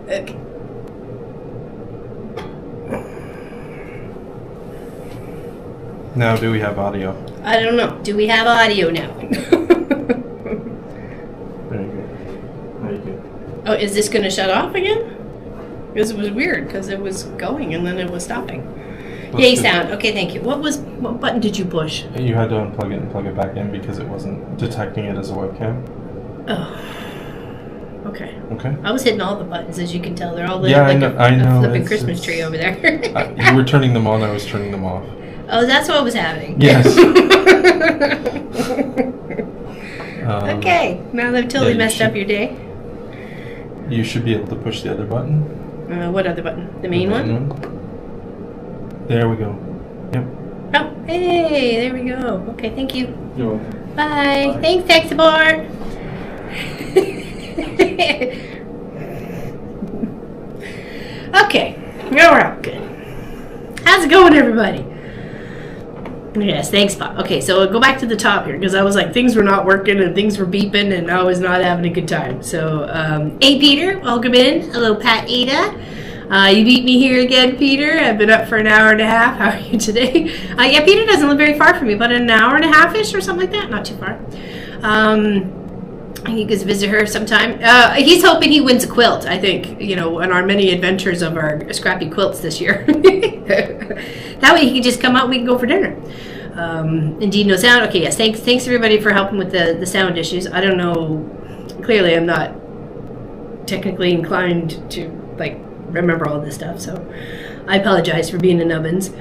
Okay. Now, do we have audio? I don't know. Do we have audio now? Very good. Very good. Oh, is this going to shut off again? Because it was weird, because it was going and then it was stopping. Yay sound. Okay, thank you. What button did you push? You had to unplug it and plug it back in because it wasn't detecting it as a webcam. Oh. Okay. Okay. I was hitting all the buttons, as you can tell. They're all lit Yeah, like I know. a flipping Christmas tree over there. You were turning them on, I was turning them off. Oh, that's what was happening. Yes. Okay. Now they've totally messed up your day. You should be able to push the other button. What other button? The main one? There we go. Yep. Oh, hey, there we go. Okay, thank you. You're welcome. Bye. Thanks, tech support. Okay, we're all good. How's it going, everybody? Yes, thanks, Pop. Okay, so I'll go back to the top here because I was like, things were not working and things were beeping and I was not having a good time. So, hey, Peter, welcome in. Hello, Pat Ada. You beat me here again, Peter. I've been up for an hour and a half. How are you today? Yeah, Peter doesn't live very far from me, about an hour and a half-ish or something like that. Not too far. You can visit her sometime. He's hoping he wins a quilt, I think, on our many adventures of our scrappy quilts this year. That way he can just come out and we can go for dinner. Indeed, no sound. Okay, yes, thanks everybody for helping with the sound issues. I don't know, clearly I'm not technically inclined to, remember all this stuff, so I apologize for being a nubbins.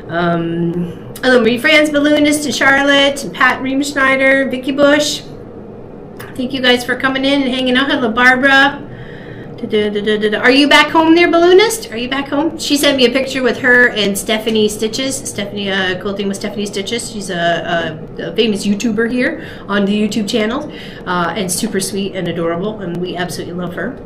Hello, Marie France, Balloonist, and Charlotte, and Pat Reemschneider, Vicky Bush. Thank you guys for coming in and hanging out. Hello, Barbara. Are you back home there, Balloonist? Are you back home? She sent me a picture with her and Stephanie Stitches. Stephanie, Quilting with Stephanie Stitches. She's a famous YouTuber here on the YouTube channel. And super sweet and adorable, and we absolutely love her.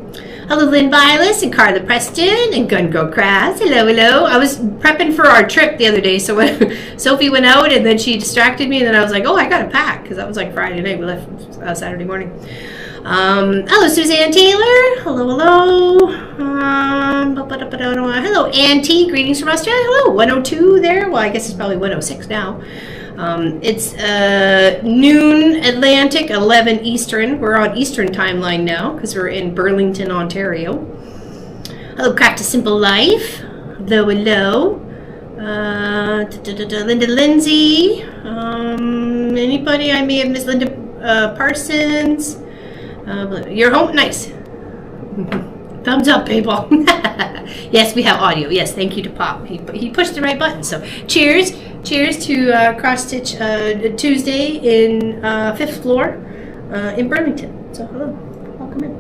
Hello, Lynn Vilas and Carla Preston and Gun Go Crass. Hello, hello. I was prepping for our trip the other day, so when Sophie went out and then she distracted me, and then I was like, oh, I gotta pack, because that was like Friday night. We left Saturday morning. Hello, Suzanne Taylor. Hello, hello. Hello, Auntie. Greetings from Australia. Hello, 102 there. Well, I guess it's probably 106 now. It's noon Atlantic, 11 Eastern. We're on Eastern timeline now because we're in Burlington, Ontario. Hello, Craft a Simple Life. Hello, hello. Linda Lindsay. Anybody I may have missed? Linda Parsons. You're home? Nice. Thumbs up, people. Yes, we have audio. Yes, thank you to Pop. He pushed the right button. So, cheers. Cheers to Cross Stitch Tuesday in 5th floor in Burlington. So, hello. Welcome in.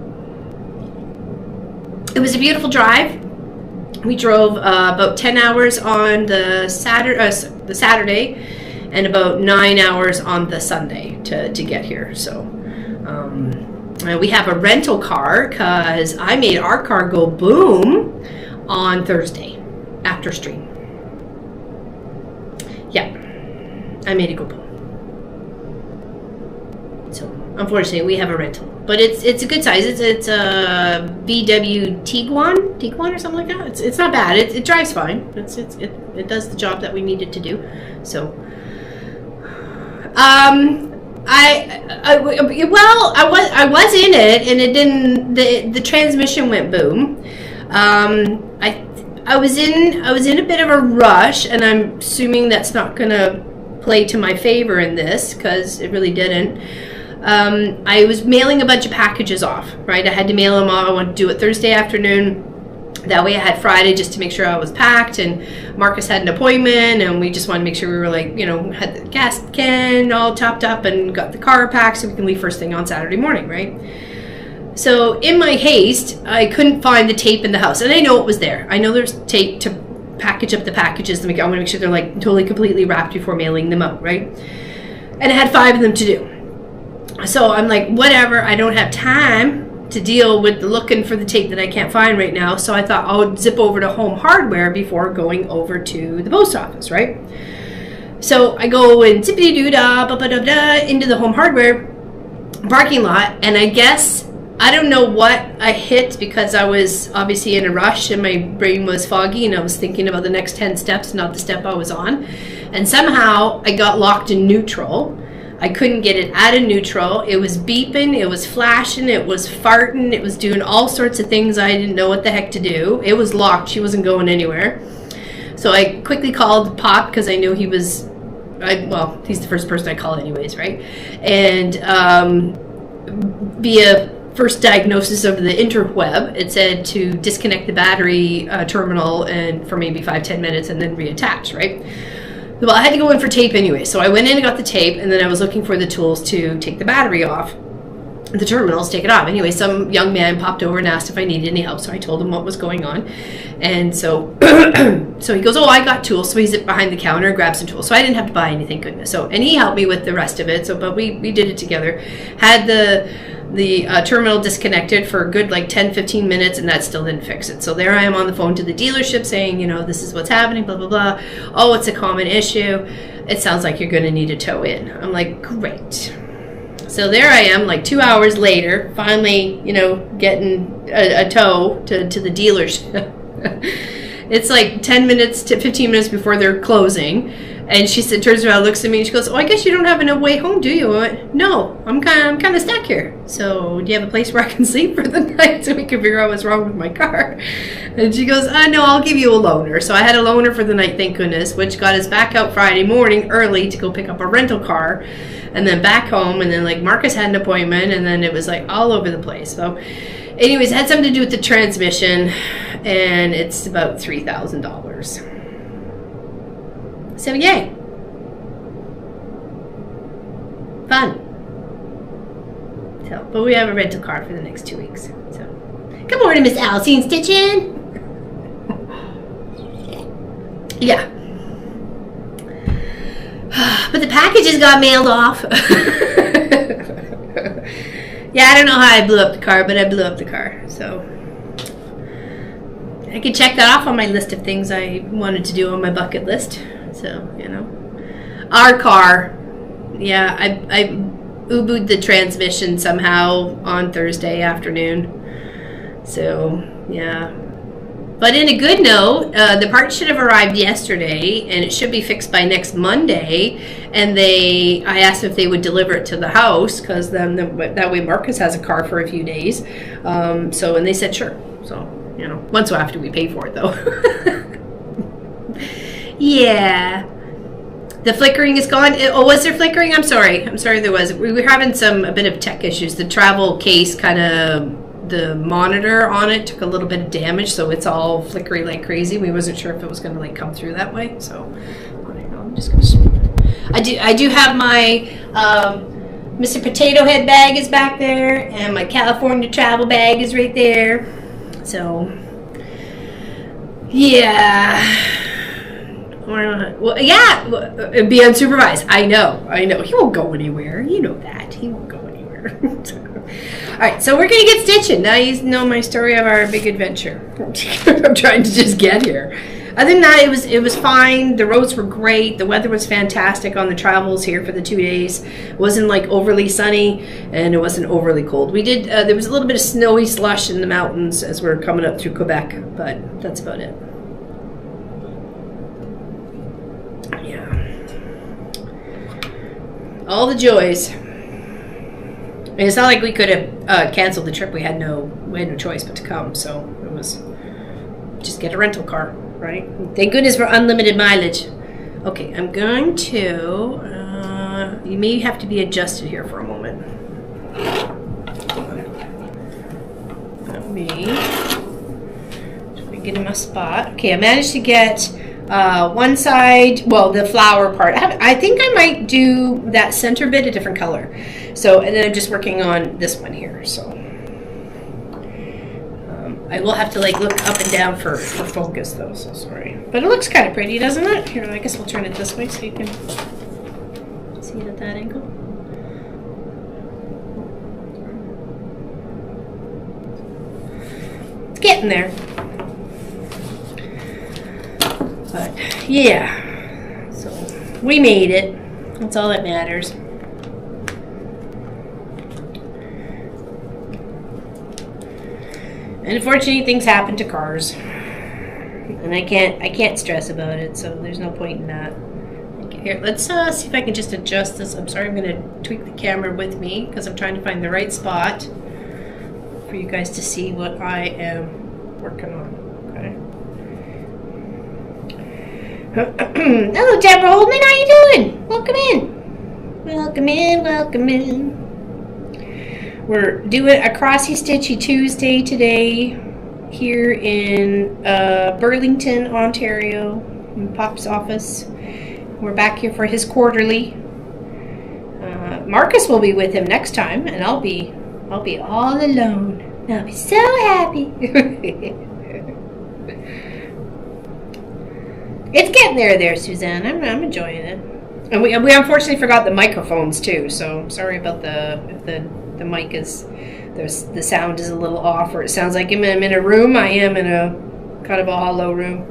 It was a beautiful drive. We drove about 10 hours on the Saturday and about 9 hours on the Sunday to get here. So, we have a rental car because I made our car go boom on Thursday after stream. Yeah, I made it go boom. So unfortunately, we have a rental, but it's a good size. It's a VW Tiguan or something like that. It's not bad. It drives fine. It does the job that we need it to do. So, I was in it and it didn't. The transmission went boom. I was in a bit of a rush, and I'm assuming that's not gonna play to my favor in this because it really didn't. I was mailing a bunch of packages off, right? I had to mail them off. I wanted to do it Thursday afternoon. That way I had Friday just to make sure I was packed, and Marcus had an appointment, and we just wanted to make sure we were had the gas can all topped up and got the car packed so we can leave first thing on Saturday morning, right? So in my haste, I couldn't find the tape in the house, and I know it was there. I know there's tape to package up the packages. I want to make sure they're totally completely wrapped before mailing them out, right? And I had 5 of them to do. So I'm like, whatever, I don't have time to deal with looking for the tape that I can't find right now. So I thought I would zip over to Home Hardware before going over to the post office, right? So I go and zippity-doo-dah, into the Home Hardware parking lot, and I guess I don't know what I hit because I was obviously in a rush and my brain was foggy and I was thinking about the next 10 steps, not the step I was on. And somehow I got locked in neutral. I couldn't get it out of neutral. It was beeping, it was flashing, it was farting, it was doing all sorts of things I didn't know what the heck to do. It was locked. She wasn't going anywhere. So I quickly called Pop because I knew he was, well, he's the first person I called anyways, right? And via first diagnosis of the interweb, it said to disconnect the battery terminal and for maybe 5-10 minutes and then reattach, right? Well, I had to go in for tape anyway, so I went in and got the tape, and then I was looking for the tools to take the battery off, the terminals, take it off. Anyway, some young man popped over and asked if I needed any help, so I told him what was going on. And so so he goes, oh, I got tools. So he's behind the counter, grabbed some tools. So I didn't have to buy anything, goodness. So, and he helped me with the rest of it, so but we did it together. Had the terminal disconnected for a good like 10-15 minutes, and that still didn't fix it. So there I am on the phone to the dealership saying, you know, this is what's happening, blah blah blah. Oh, it's a common issue. It sounds like you're going to need a tow in. I'm like, great. So there I am, like 2 hours later, finally, you know, getting a tow to the dealership. It's like 10 minutes to 15 minutes before they're closing. And she said, turns around, looks at me, and she goes, oh, I guess you don't have a way home, do you? I went, no, I'm kind of stuck here. So do you have a place where I can sleep for the night so we can figure out what's wrong with my car? And she goes, no, I'll give you a loaner. So I had a loaner for the night, thank goodness, which got us back out Friday morning early to go pick up a rental car and then back home. And then like Marcus had an appointment, and then it was like all over the place. So anyways, it had something to do with the transmission, and it's about $3,000. So yay. Fun. So, but we have a rental car for the next 2 weeks. So, good morning, Miss Alcine Stitchin. Yeah. But the packages got mailed off. Yeah, I don't know how I blew up the car, but I blew up the car. So I could check that off on my list of things I wanted to do on my bucket list. So, you know. Our car, yeah, I Ubu'd the transmission somehow on Thursday afternoon. So, yeah. But in a good note, the part should have arrived yesterday, and it should be fixed by next Monday. And I asked if they would deliver it to the house, because then that way Marcus has a car for a few days. And they said sure. So, you know, once after we pay for it, though. Yeah. The flickering is gone. Oh, was there flickering? I'm sorry there was. We were having a bit of tech issues. The travel case the monitor on it took a little bit of damage, so it's all flickery like crazy. We wasn't sure if it was going to like come through that way. So I'm just going to. I do have my Mr. Potato Head bag is back there, and my California travel bag is right there. So yeah. Well, yeah, it'd be unsupervised. I know. He won't go anywhere. You know that. He won't go anywhere. All right, so we're going to get stitching. Now you know my story of our big adventure. I'm trying to just get here. Other than that, it was fine. The roads were great. The weather was fantastic on the travels here for the 2 days. It wasn't like overly sunny, and it wasn't overly cold. We did. There was a little bit of snowy slush in the mountains as we're coming up through Quebec, but that's about it. All the joys. And it's not like we could have canceled the trip. We had no choice but to come. So it was just get a rental car, right? Thank goodness for unlimited mileage. Okay, I'm going to. You may have to be adjusted here for a moment. Let me get in my spot. Okay, I managed to get. One side, well, the flower part. I think I might do that center bit a different color. So, and then I'm just working on this one here. So, I will have to like look up and down for focus though. So sorry, but it looks kind of pretty, doesn't it? Here, I guess we'll turn it this way so you can see it at that angle. It's getting there. But yeah, so we made it. That's all that matters. Unfortunately, things happen to cars, and I can't stress about it. So there's no point in that. Okay, here, let's see if I can just adjust this. I'm sorry, I'm going to tweak the camera with me because I'm trying to find the right spot for you guys to see what I am working on. Okay. Hello, Deborah Holman. How you doing? Welcome in. Welcome in. Welcome in. We're doing a Crossy Stitchy Tuesday today here in Burlington, Ontario, in Pop's office. We're back here for his quarterly. Marcus will be with him next time, and I'll be all alone. I'll be so happy. It's getting there, Suzanne. I'm enjoying it. And we unfortunately forgot the microphones too, so sorry about if the mic is, the sound is a little off, or it sounds like I'm in a room. I am in a kind of a hollow room.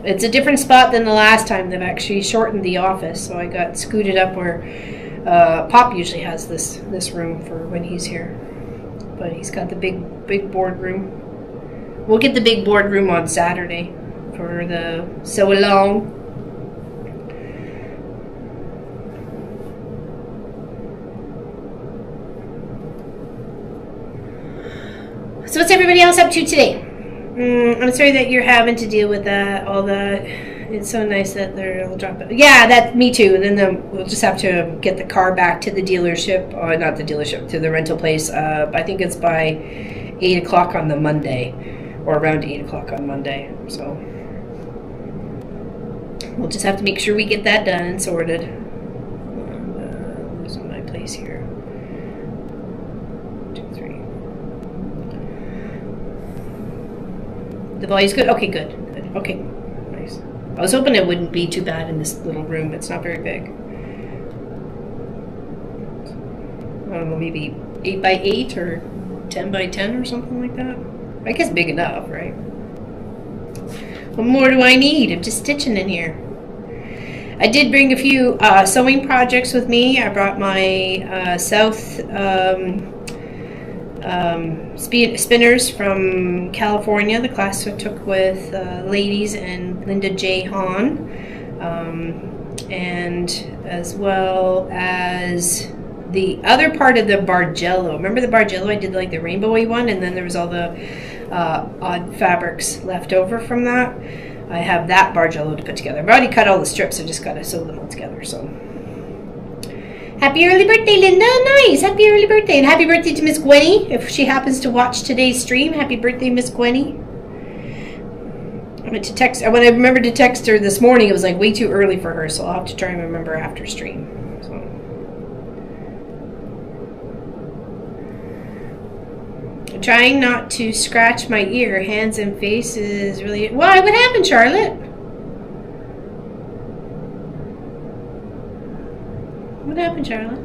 It's a different spot than the last time. They've actually shortened the office, so I got scooted up where Pop usually has this room for when he's here. But he's got the big boardroom. We'll get the big boardroom on Saturday for the sew along. So what's everybody else up to today? I'm sorry that you're having to deal with all that. It's so nice that they'll drop it. Yeah, that me too. And then we'll just have to get the car back to the dealership, or not the dealership, to the rental place. I think it's by 8 o'clock on the Monday, or around 8 o'clock on Monday. So we'll just have to make sure we get that done and sorted. Losing my place here. 2, 3. The volume's good? Okay, good. Okay, nice. I was hoping it wouldn't be too bad in this little room. It's not very big. I don't know, maybe 8 by 8 or 10 by 10 or something like that. I guess big enough, right? What more do I need? I'm just stitching in here. I did bring a few sewing projects with me. I brought my South spinners from California, the class I took with ladies and Linda J. Hahn, and as well as the other part of the Bargello. Remember the Bargello? I did like the rainbowy one, and then there was all the odd fabrics left over from that. I have that Bargello to put together. I've already cut all the strips. I just got to sew them all together. So, happy early birthday, Linda! Nice, happy early birthday, and happy birthday to Miss Gwenny. If she happens to watch today's stream, happy birthday, Miss Gwenny. I meant to text. When I remembered to text her this morning, it was like way too early for her, so I'll have to try and remember after stream. So. Trying not to scratch my ear, hands and face is really... Why? What happened, Charlotte? What happened, Charlotte?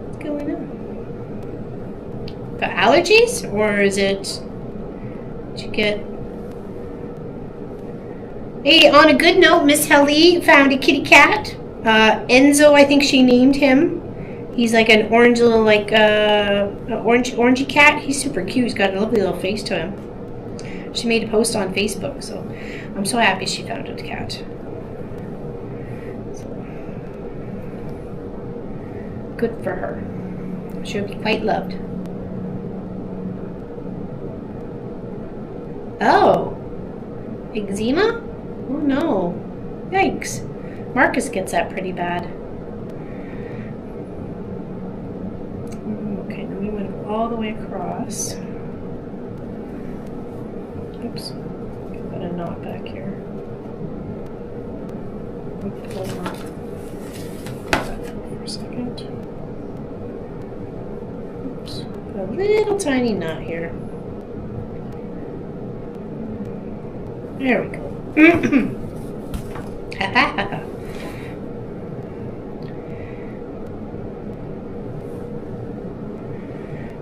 What's going on? The allergies? Or is it... Did you get... Hey, on a good note, Miss Helly found a kitty cat. Enzo, I think she named him. He's like an orange little, like, orangey cat. He's super cute. He's got a lovely little face to him. She made a post on Facebook, so I'm so happy she found a cat. So, good for her. She'll be quite loved. Oh. Eczema? Oh, no. Yikes. Marcus gets that pretty bad. Okay, then we went all the way across. Oops. Got a knot back here. Pull them off. Put that down for a second. Oops. A little tiny knot here. There we go. Ha ha ha ha.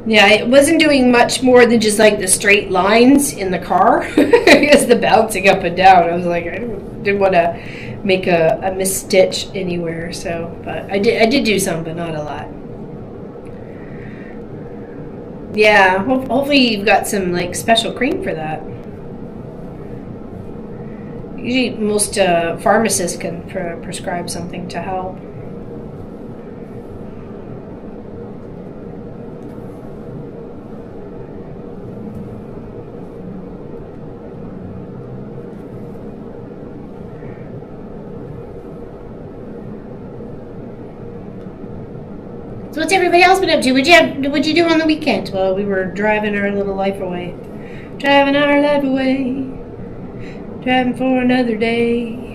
Yeah, it wasn't doing much more than just like the straight lines in the car. It's the bouncing up and down. I was like, I didn't want to make a misstitch anywhere. So, but I did do some, but not a lot. Yeah, hopefully you've got some like special cream for that. Usually most pharmacists can prescribe something to help. So what's everybody else been up to? What'd you do on the weekend? Well, we were driving our little life away. Driving our life away. Driving for another day.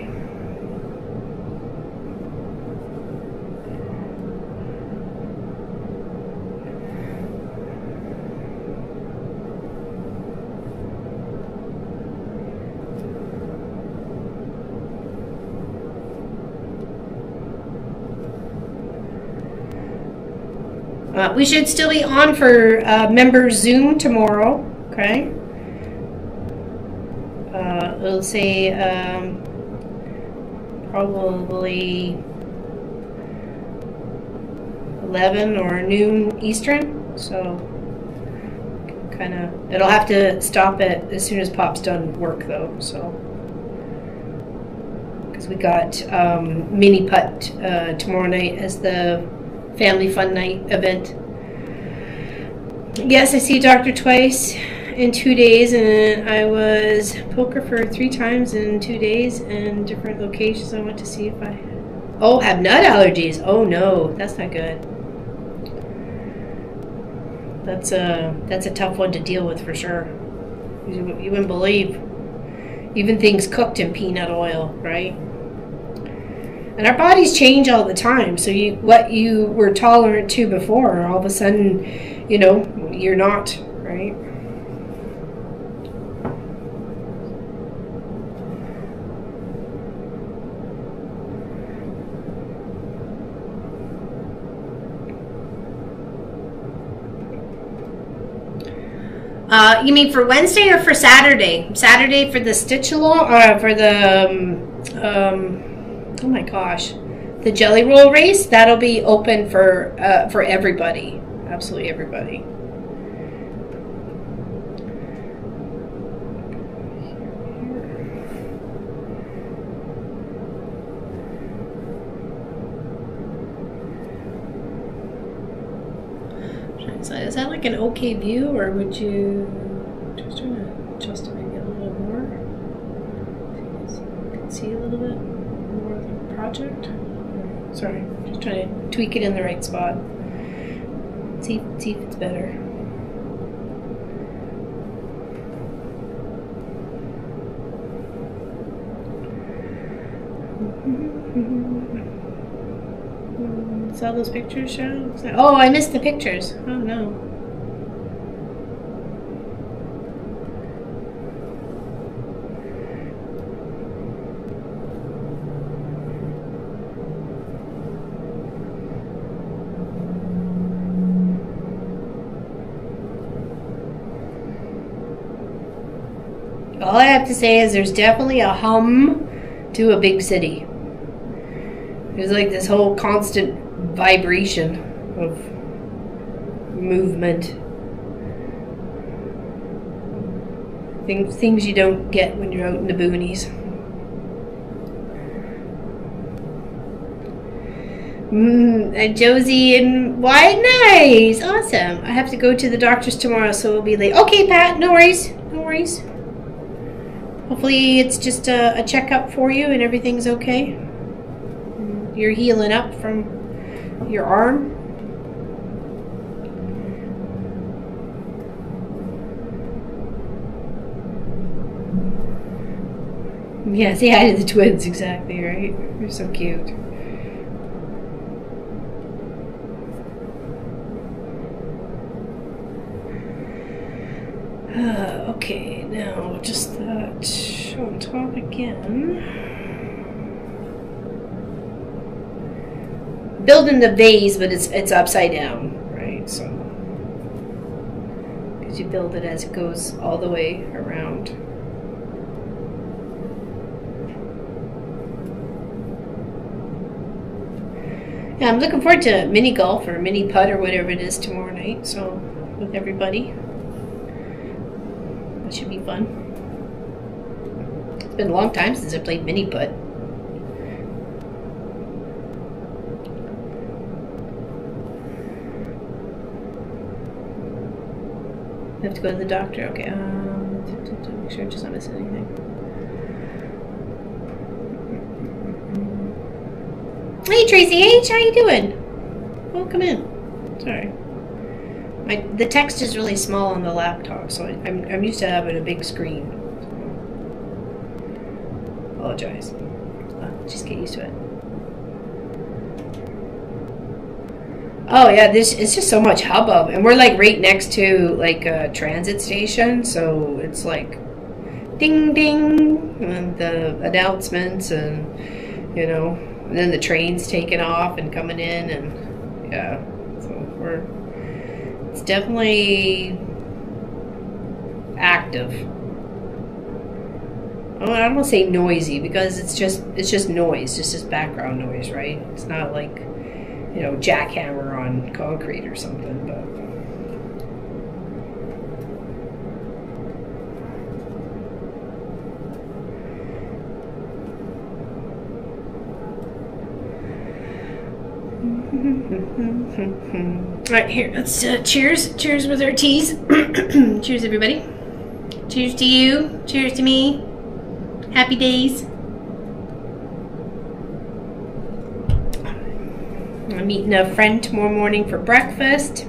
We should still be on for members Zoom tomorrow, okay? It'll say probably 11 or noon Eastern, so kind of, it'll have to stop it as soon as Pop's done work though, so. Because we got mini putt tomorrow night as the family fun night event. Yes, I see Doctor twice in 2 days, and I was poker for 3 times in 2 days in different locations. I went to see if I have nut allergies. Oh no, that's not good. That's a tough one to deal with for sure. You wouldn't believe, even things cooked in peanut oil, right? And our bodies change all the time. So what you were tolerant to before, all of a sudden, you're not, right? You mean for Wednesday or for Saturday? Saturday for the stitch-along, or for the oh my gosh, the jelly roll race. That'll be open for everybody, absolutely everybody. So is that like an okay view, or would you just trying to adjust it maybe a little more? So you can see a little bit more of the project. Sorry, just trying to tweak it in the right spot. See if it's better. Saw those pictures, Sharon? Oh, I missed the pictures. Oh no. All I have to say is there's definitely a hum to a big city. There's like this whole constant vibration of movement. Things you don't get when you're out in the boonies. And Josie and why? Nice, awesome. I have to go to the doctor's tomorrow, so we'll be late. Okay, Pat, no worries, no worries. Hopefully it's just a checkup for you and everything's okay. You're healing up from your arm. Yeah, say hi to the twins, exactly, right? They're so cute. Okay, now just that on top again. Building the vase, but it's upside down, right? So, because you build it as it goes all the way around. Yeah, I'm looking forward to mini golf or mini putt or whatever it is tomorrow night. So with everybody. That should be fun. It's been a long time since I played mini putt. I have to go to the doctor. Okay. Make sure I just not miss anything. Hey Tracy H, how you doing? Welcome in. Sorry. The text is really small on the laptop, so I'm used to having a big screen. Apologize. Just get used to it. Oh yeah, it's just so much hubbub, and we're like right next to like a transit station, so it's like ding ding, and the announcements, and you know, and then the trains taking off and coming in, and yeah, so it's definitely active. I don't want to say noisy because it's just noise, just background noise, right? It's not like, you know, jackhammer on concrete or something, but right here, let's cheers with our teas. Cheers everybody. Cheers to you, cheers to me. Happy days. I'm meeting a friend tomorrow morning for breakfast.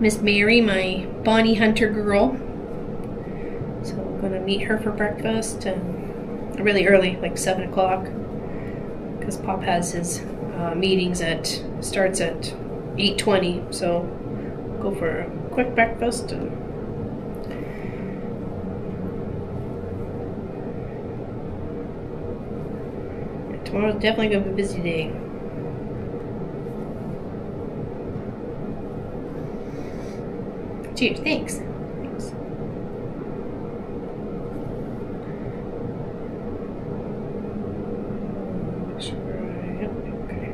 Miss Mary, my Bonnie Hunter girl. So I'm gonna meet her for breakfast, and really early, like 7 o'clock, because Pop has his meetings starts at 8:20. So go for a quick breakfast and tomorrow's definitely gonna be a busy day. Cheers, thanks. Thanks. Okay.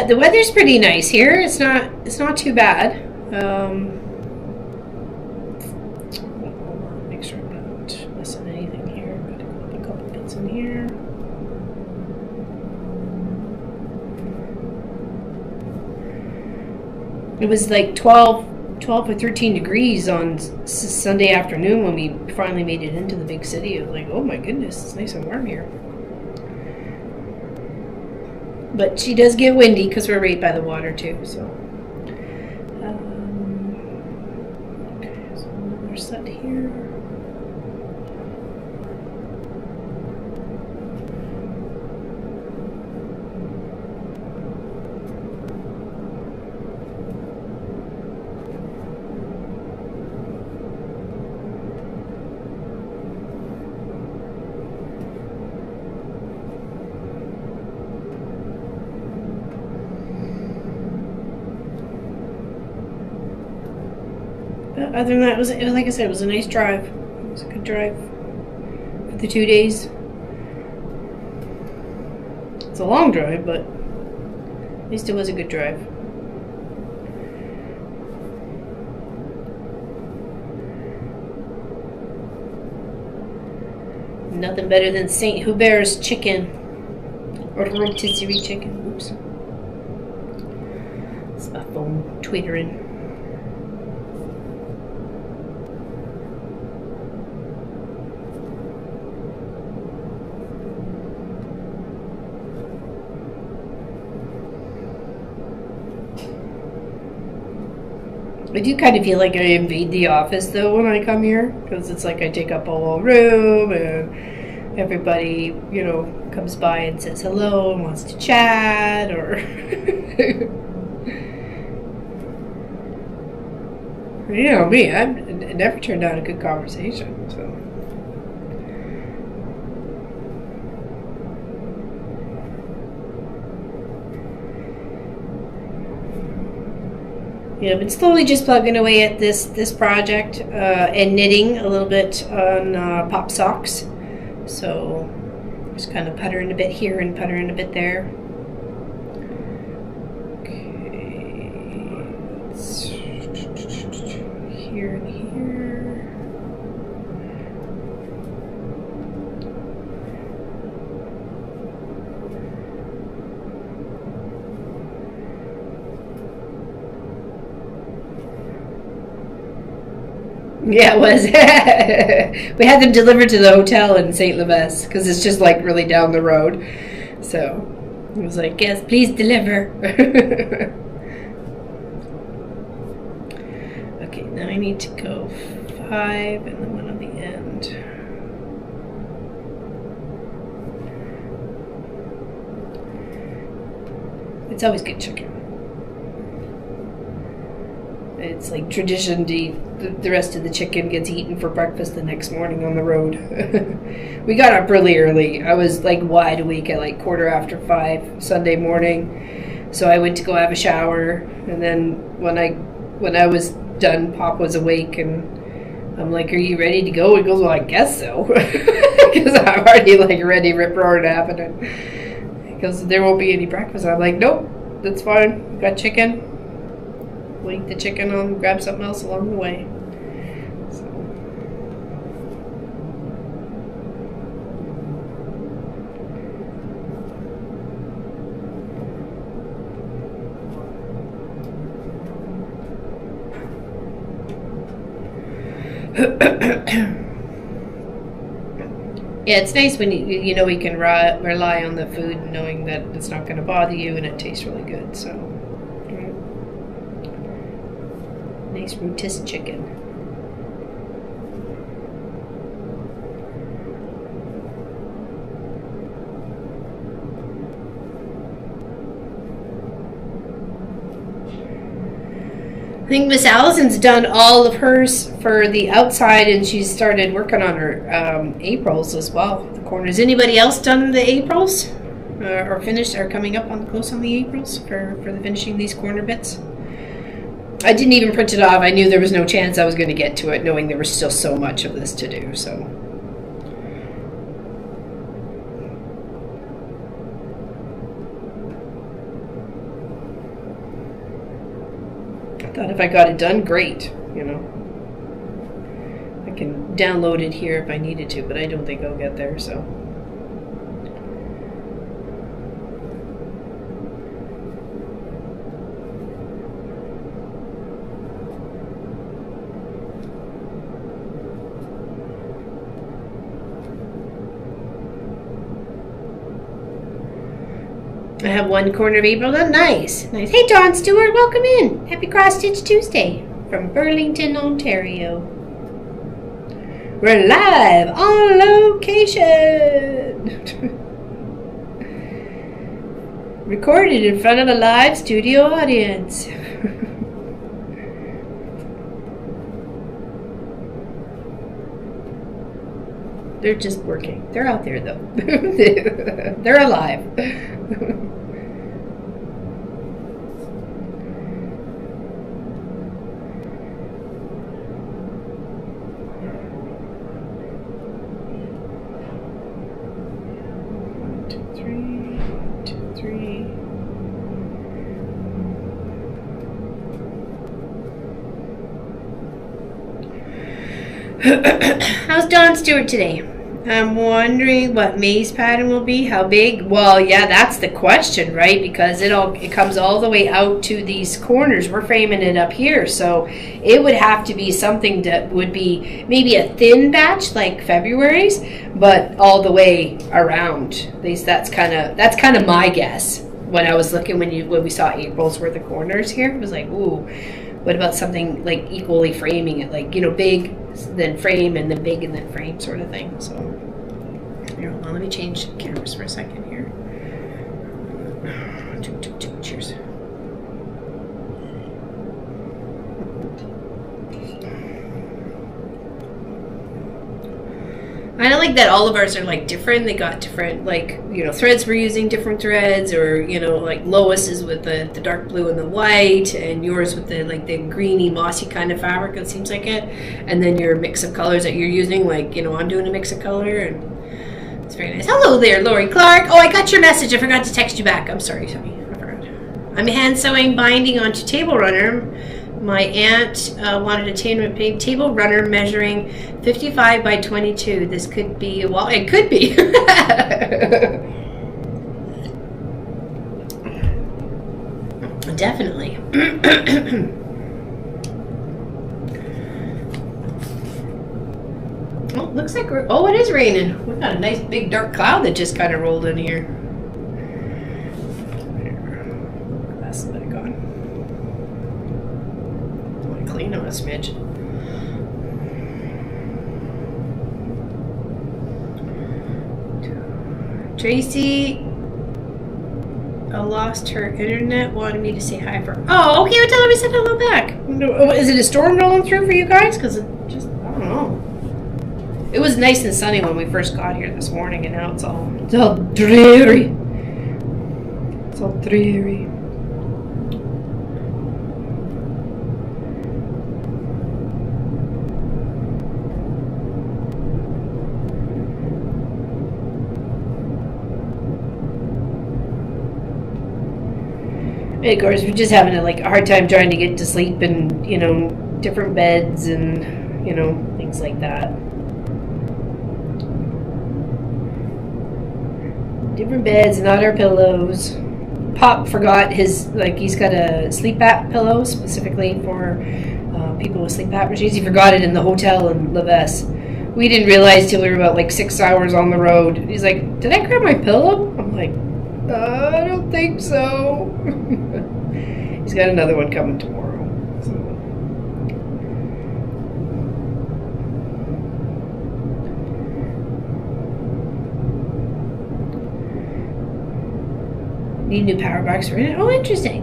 The weather's pretty nice here. It's not too bad. Make sure I'm not missing anything here. Gotta go up a couple bits in here. It was like 12 or 13 degrees on Sunday afternoon when we finally made it into the big city. It was like, oh my goodness, it's nice and warm here. But she does get windy because we're right by the water too, so. Okay, so another set here. Other than that, it was like I said, it was a nice drive. It was a good drive for the 2 days. It's a long drive, but at least it was a good drive. Nothing better than St. Hubert's chicken or rotisserie chicken. Oops. It's my phone twittering. I do kind of feel like I invade the office though when I come here, because it's like I take up a whole room and everybody, you know, comes by and says hello and wants to chat, or you know me, I've never turned down a good conversation, so. Yeah, been slowly just plugging away at this project and knitting a little bit on pop socks. So just kind of puttering a bit here and puttering a bit there. Okay, it's here and here. Yeah, it was. We had them delivered to the hotel in St. Louis because it's just like really down the road. So it was like, yes, please deliver. Okay, now I need to go 5 and the one on the end. It's always good chicken. It's like tradition. The rest of the chicken gets eaten for breakfast the next morning on the road. We got up really early. I was like wide awake at like 5:15 Sunday morning. So I went to go have a shower, and then when I was done, Pop was awake, and I'm like, "Are you ready to go?" He goes, "Well, I guess so," because I'm already like ready, rip roaring happening. He goes, "There won't be any breakfast." I'm like, "Nope, that's fine. We got chicken. We'll eat the chicken and grab something else along the way." So. Yeah, it's nice when you know we can rely on the food, knowing that it's not going to bother you and it tastes really good. So. Nice rotisserie chicken. I think Miss Allison's done all of hers for the outside, and she's started working on her aprils as well. The corners. Anybody else done the aprils, or finished, or coming up on close on the aprils for the finishing these corner bits? I didn't even print it off. I knew there was no chance I was going to get to it, knowing there was still so much of this to do. So, I thought if I got it done, great. You know, I can download it here if I needed to, but I don't think I'll get there. So. I have one corner of April done. Nice. Hey, John Stewart, welcome in. Happy Cross Stitch Tuesday from Burlington, Ontario. We're live on location. Recorded in front of a live studio audience. They're just working. They're out there, though. They're alive. How's Don Stewart today? I'm wondering what May's pattern will be. How big? Well, yeah, that's the question, right? Because it comes all the way out to these corners. We're framing it up here, so it would have to be something that would be maybe a thin batch like February's, but all the way around. At least that's kind of my guess. When I was looking when we saw April's were the corners here, it was like, ooh, what about something like equally framing it, like, you know, big then frame and then big and then frame sort of thing. So here, hold on, let me change cameras for a second here. Cheers. I don't like that all of ours are like different. They got different, like, you know, threads we're using different threads, or, you know, like Lois is with the dark blue and the white, and yours with the like the greeny mossy kind of fabric, it seems like it. And then your mix of colors that you're using, like, you know, I'm doing a mix of color, and it's very nice. Hello there, Lori Clark. Oh, I got your message. I forgot to text you back. I'm sorry. I forgot. I'm hand sewing binding onto table runner. My aunt wanted a table runner measuring 55 by 22. This could be a wall. It could be. Definitely. Oh, looks like oh, it is raining. We got a nice big dark cloud that just kind of rolled in here. That's back on. Clean them a smidge. Tracy lost her internet, wanted me to say hi for. Oh, okay, well, tell her we said hello back. Is it a storm rolling through for you guys? Because it just, I don't know. It was nice and sunny when we first got here this morning, and now it's all dreary. It's all dreary. Of course, we're just having a hard time trying to get to sleep, and, you know, different beds and, you know, things like that. Different beds, not our pillows. Pop forgot his, he's got a sleep app pillow specifically for people with sleep app machines. He forgot it in the hotel in Leves. We didn't realize till we were about 6 hours on the road. He's like, did I grab my pillow? I'm like, I don't think so. He's got another one coming tomorrow. So. Need new power box for it. Oh, interesting.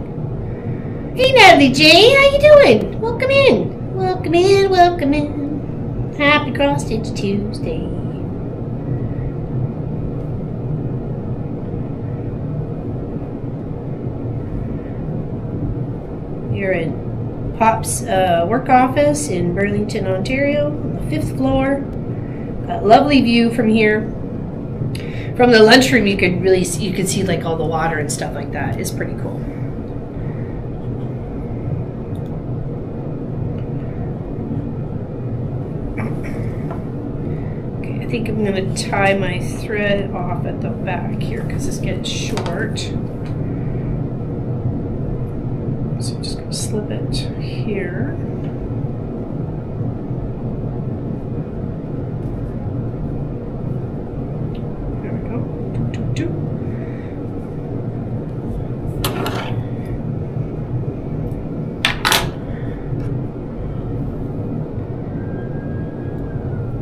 Hey, Natalie J, how you doing? Welcome in. Welcome in. Welcome in. Happy Cross Stitch Tuesday. You're in Pop's work office in Burlington, Ontario, on the 5th floor. Got a lovely view from here. From the lunchroom, you could see all the water and stuff like that. It's pretty cool. Okay, I think I'm going to tie my thread off at the back here because it's getting short. So I'm just going to slip it here. There we go.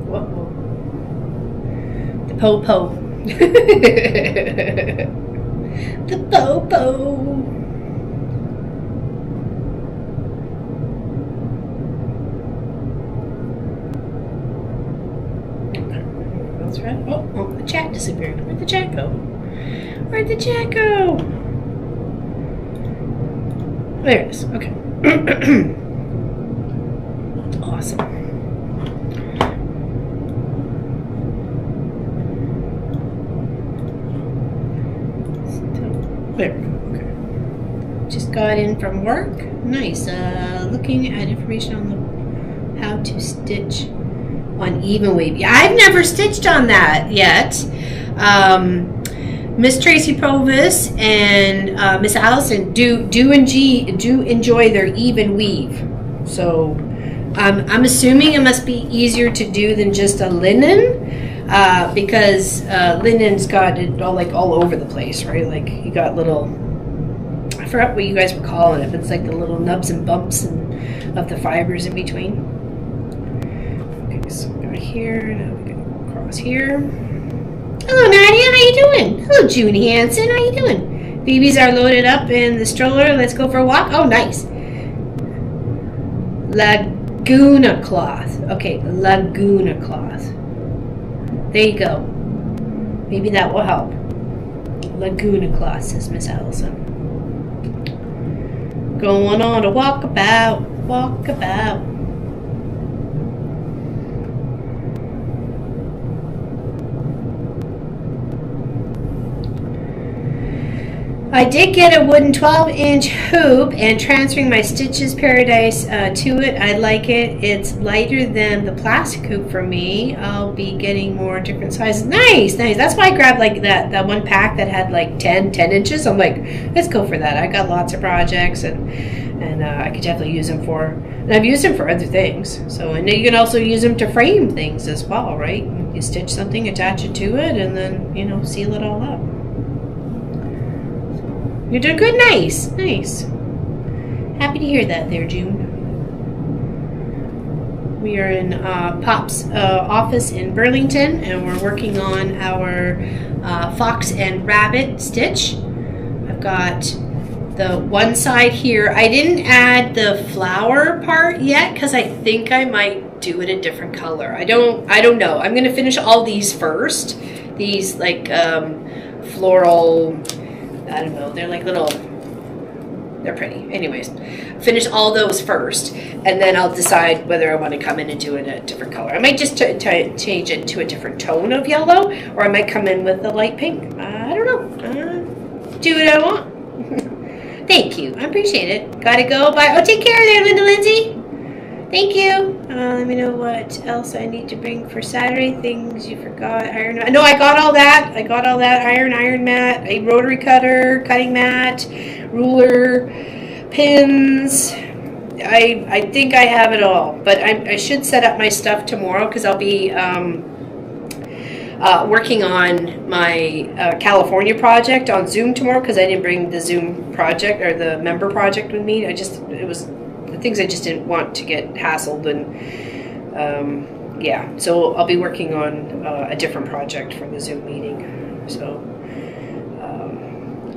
Whoa. The po-po. The po-po. Right. Oh, the chat disappeared. Where'd the chat go? Where'd the chat go? There it is. Okay. Awesome. There we go. Okay. Just got in from work. Nice. Looking at information on the how to stitch on even weave. Yeah, I've never stitched on that yet. Miss Tracy Provis and Miss Allison do enjoy their even weave. So I'm assuming it must be easier to do than just a linen, because linen's got it all over the place, right? You got little, I forgot what you guys were calling it, but it's the little nubs and bumps of the fibers in between. So we got here, now we go across here. Hello Nadia, how you doing? Hello Junie Hansen, how you doing? Babies are loaded up in the stroller, let's go for a walk. Oh, nice. Laguna cloth. Okay, Laguna cloth. There you go. Maybe that will help. Laguna Claw, says Miss Allison. Going on a walkabout, walkabout. I did get a wooden 12-inch hoop and transferring my Stitches Paradise to it. I like it. It's lighter than the plastic hoop for me. I'll be getting more different sizes. Nice, nice. That's why I grabbed like that one pack that had like 10 inches. I'm like, let's go for that. I got lots of projects and I could definitely use them for, and I've used them for other things. So, and you can also use them to frame things as well, right? You stitch something, attach it to it, and then, you know, seal it all up. You did good. Nice. Nice. Happy to hear that there, June. We are in Pop's office in Burlington, and we're working on our fox and rabbit stitch. I've got the one side here. I didn't add the flower part yet because I think I might do it a different color. I don't know. I'm going to finish all these first. These like floral, I don't know, they're like little, they're pretty. Anyways, finish all those first, and then I'll decide whether I want to come in and do it a different color. I might just change it to a different tone of yellow, or I might come in with the light pink. I don't know. Do what I want. Thank you. I appreciate it. Gotta go. Bye. Oh, take care there, Linda Lindsay. Thank you. Let me know what else I need to bring for Saturday. Things you forgot. Iron. No, I got all that. I got all that. Iron mat, a rotary cutter, cutting mat, ruler, pins. I think I have it all. But I should set up my stuff tomorrow because I'll be working on my California project on Zoom tomorrow because I didn't bring the Zoom project or the member project with me. It was things I just didn't want to get hassled, and yeah, so I'll be working on a different project for the Zoom meeting. So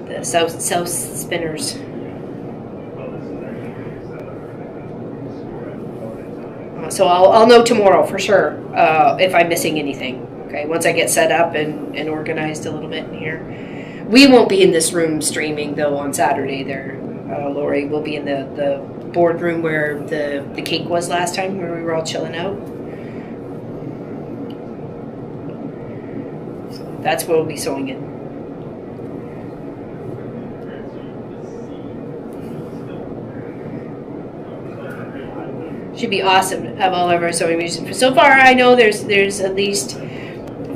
the South Spinners. So I'll know tomorrow for sure if I'm missing anything. Okay, once I get set up and organized a little bit in here. We won't be in this room streaming though on Saturday. There, Lori will be in the boardroom where the cake was last time, where we were all chilling out. So that's where we'll be sewing in. Should be awesome to have all of our sewing machines. So far, I know there's at least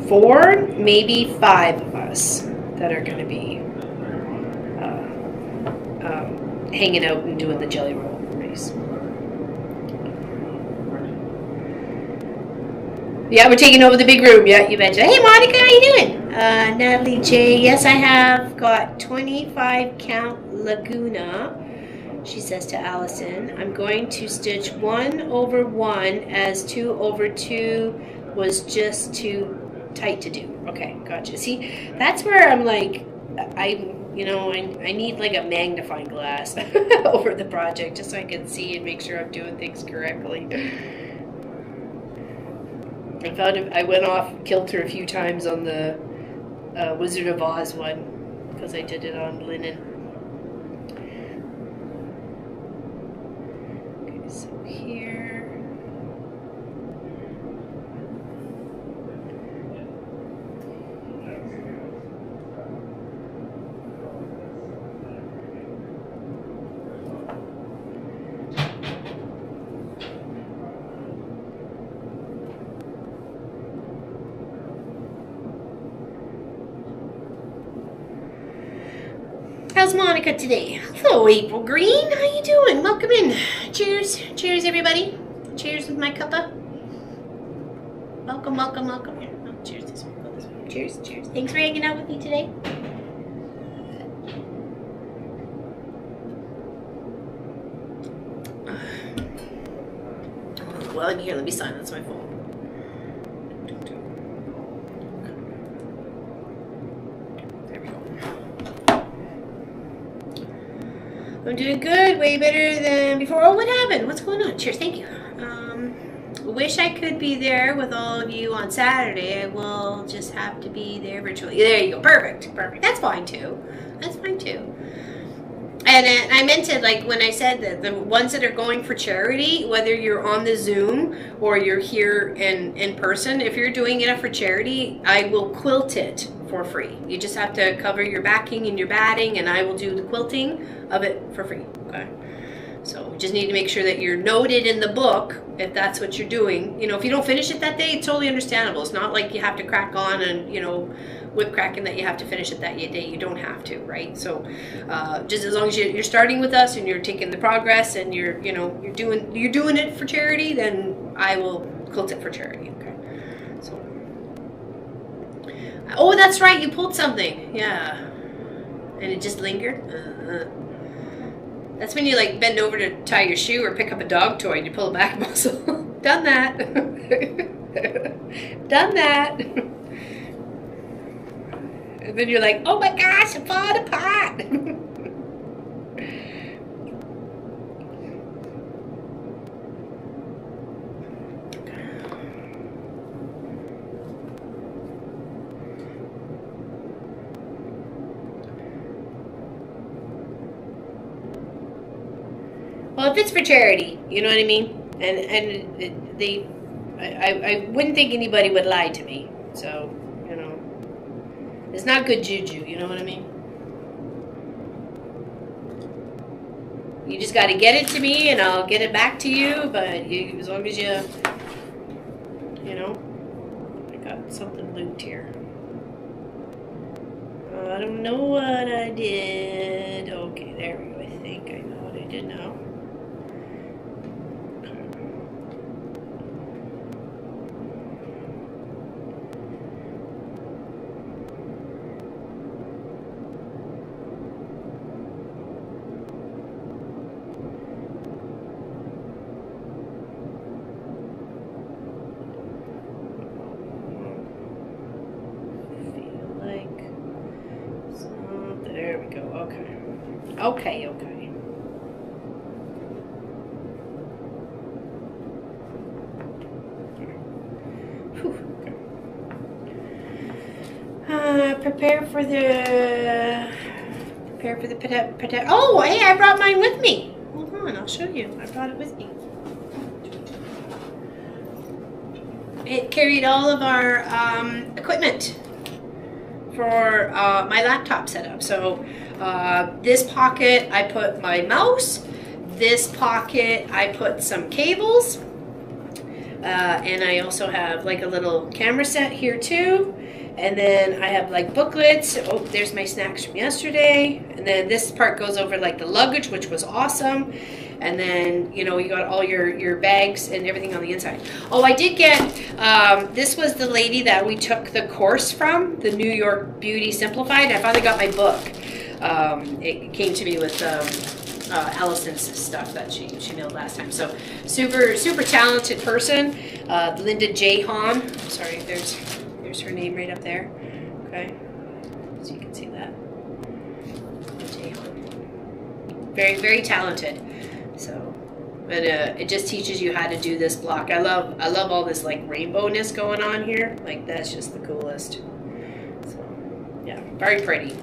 4, maybe 5 of us that are going to be hanging out and doing the jelly roll race. Yeah, we're taking over the big room. Yeah, you betcha. Hey, Monica, how you doing? Natalie J. Yes, I have got 25 count Laguna. She says to Allison, I'm going to stitch 1 over 1 as 2 over 2 was just too tight to do. Okay, gotcha. See, that's where I'm like, I need like a magnifying glass over the project just so I can see and make sure I'm doing things correctly. I went off kilter a few times on the Wizard of Oz one because I did it on linen. Okay, so here. How's Monica today? Hello, April Green. How you doing? Welcome in. Cheers. Cheers, everybody. Cheers with my cuppa. Welcome, welcome, welcome. Here, oh, cheers this one. Go this way. Cheers, cheers. Thanks for hanging out with me today. Well, here, let me silence my phone. I'm doing good, way better than before. Oh, what happened? What's going on? Cheers, thank you. wish I could be there with all of you on Saturday. I will just have to be there virtually. There you go. Perfect. That's fine too. And I meant it, like when I said that the ones that are going for charity, whether you're on the Zoom or you're here in person, if you're doing it for charity, I will quilt it for free. You just have to cover your backing and your batting, and I will do the quilting of it for free. Okay. So we just need to make sure that you're noted in the book if that's what you're doing. You know, if you don't finish it that day, it's totally understandable. It's not like you have to crack on and, you know, whip cracking that you have to finish it that day. You don't have to, right? So just as long as you're starting with us and you're taking the progress and you're doing it for charity, then I will quilt it for charity. Okay. So. Oh, that's right. You pulled something. Yeah. And it just lingered. That's when you like bend over to tie your shoe or pick up a dog toy and you pull a back muscle. Done that. Done that. And then you're like, oh my gosh, I'm falling apart. Well, if it's for charity, you know what I mean? And I wouldn't think anybody would lie to me. So, you know, it's not good juju, you know what I mean? You just got to get it to me and I'll get it back to you, but as long as you know, I got something looped here. I don't know what I did. Okay, there we go. I think I know what I did now. Okay. Prepare for the potato. Oh, hey, I brought mine with me. Hold on, I'll show you. I brought it with me. It carried all of our equipment for my laptop setup. So this pocket I put my mouse, this pocket I put some cables, and I also have like a little camera set here too, and then I have like booklets. Oh, there's my snacks from yesterday, and then this part goes over like the luggage, which was awesome. And then, you know, you got all your bags and everything on the inside. Oh, I did get, this was the lady that we took the course from, the New York Beauty Simplified. I finally got my book. It came to me with Allison's stuff that she mailed last time. So super talented person, Linda J. Hahn. Sorry, there's her name right up there. Okay, so you can see that. J. Hahn. Very talented. So, but it just teaches you how to do this block. I love all this like rainbowness going on here. Like that's just the coolest. So, yeah, very pretty.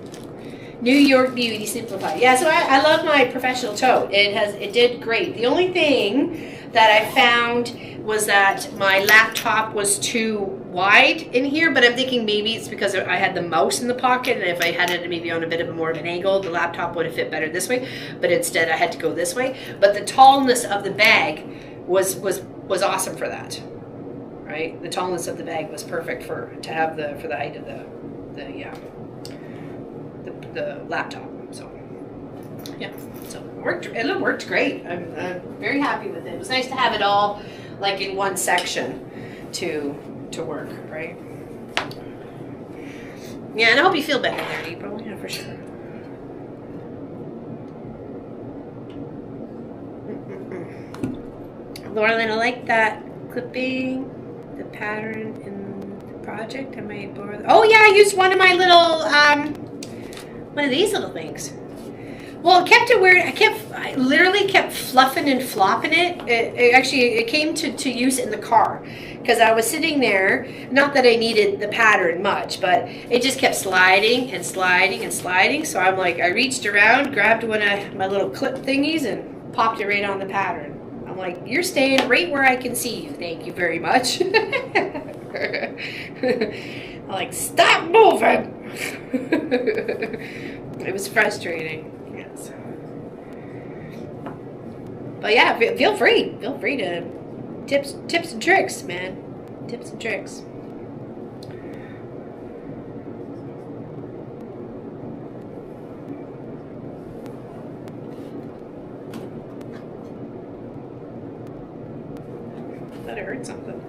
New York Beauty Simplified. Yeah, so I love my professional tote. It did great. The only thing that I found was that my laptop was too wide in here, but I'm thinking maybe it's because I had the mouse in the pocket, and if I had it maybe on a bit of more of an angle, the laptop would have fit better this way, but instead I had to go this way. But the tallness of the bag was awesome for that, right? The tallness of the bag was perfect for the height of the laptop. So yeah, so it worked great. I'm very happy with it. It was nice to have it all like in one section to work, right? Yeah, and I hope you feel better there, April. Yeah, for sure. Laurelyn, I like that clipping, the pattern in the project. I might borrow. Oh yeah, I used one of my little one of these little things. Well, it kept it weird. I literally kept fluffing and flopping it. It came to use it in the car because I was sitting there. Not that I needed the pattern much, but it just kept sliding and sliding and sliding. So I'm like, I reached around, grabbed one of my little clip thingies, and popped it right on the pattern. I'm like, you're staying right where I can see you. Thank you very much. I'm like, stop moving. It was frustrating. Yes. But yeah, feel free to tips and tricks, man. Tips and tricks. Thought I heard something.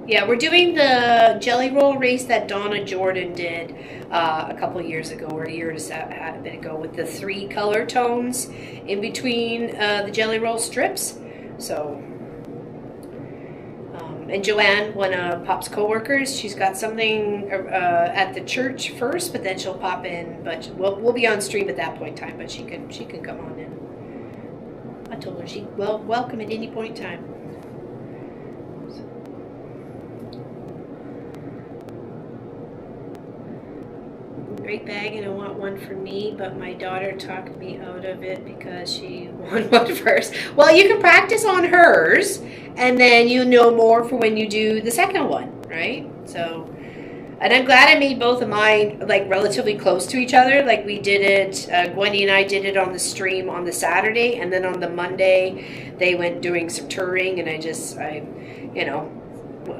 Yeah, we're doing the jelly roll race that Donna Jordan did a couple years ago, or a year and a bit ago, with the 3 color tones in between the jelly roll strips. So, and Joanne, one of Pop's co-workers, she's got something at the church first, but then she'll pop in. But we'll be on stream at that point in time. But she can come on in. I told her she's welcome at any point in time. Great bag, and I want one for me, but my daughter talked me out of it because she won one first. Well, you can practice on hers, and then you know more for when you do the second one, right? So, and I'm glad I made both of mine like relatively close to each other. Like we did it, Gwendy and I did it on the stream on the Saturday, and then on the Monday they went doing some touring, and I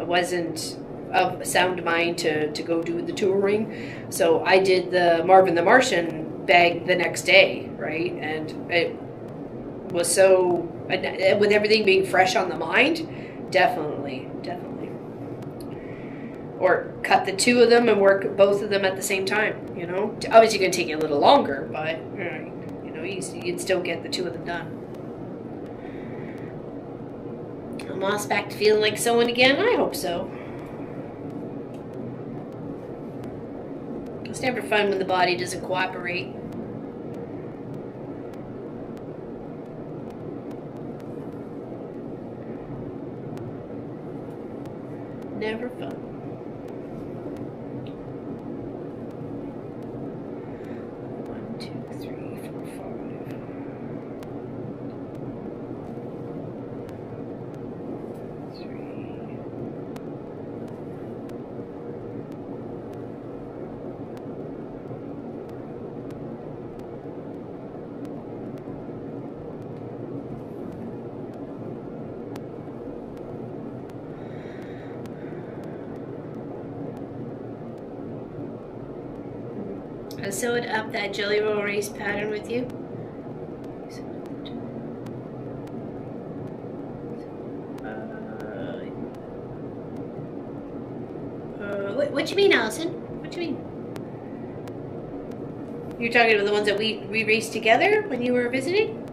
wasn't of sound mind to go do the touring. So I did the Marvin the Martian bag the next day, right? And it was so, with everything being fresh on the mind, definitely. Or cut the 2 of them and work both of them at the same time, you know? Obviously going to take you a little longer, but, you know, you'd still get the 2 of them done. Moss back to feeling like sewing again? I hope so. It's never fun when the body doesn't cooperate. Never fun. 1, 2, 3, 4, 5. 3. I sewed up that jelly roll race pattern with you. What you mean, Allison? What you mean? You're talking about the ones that we raced together when you were visiting?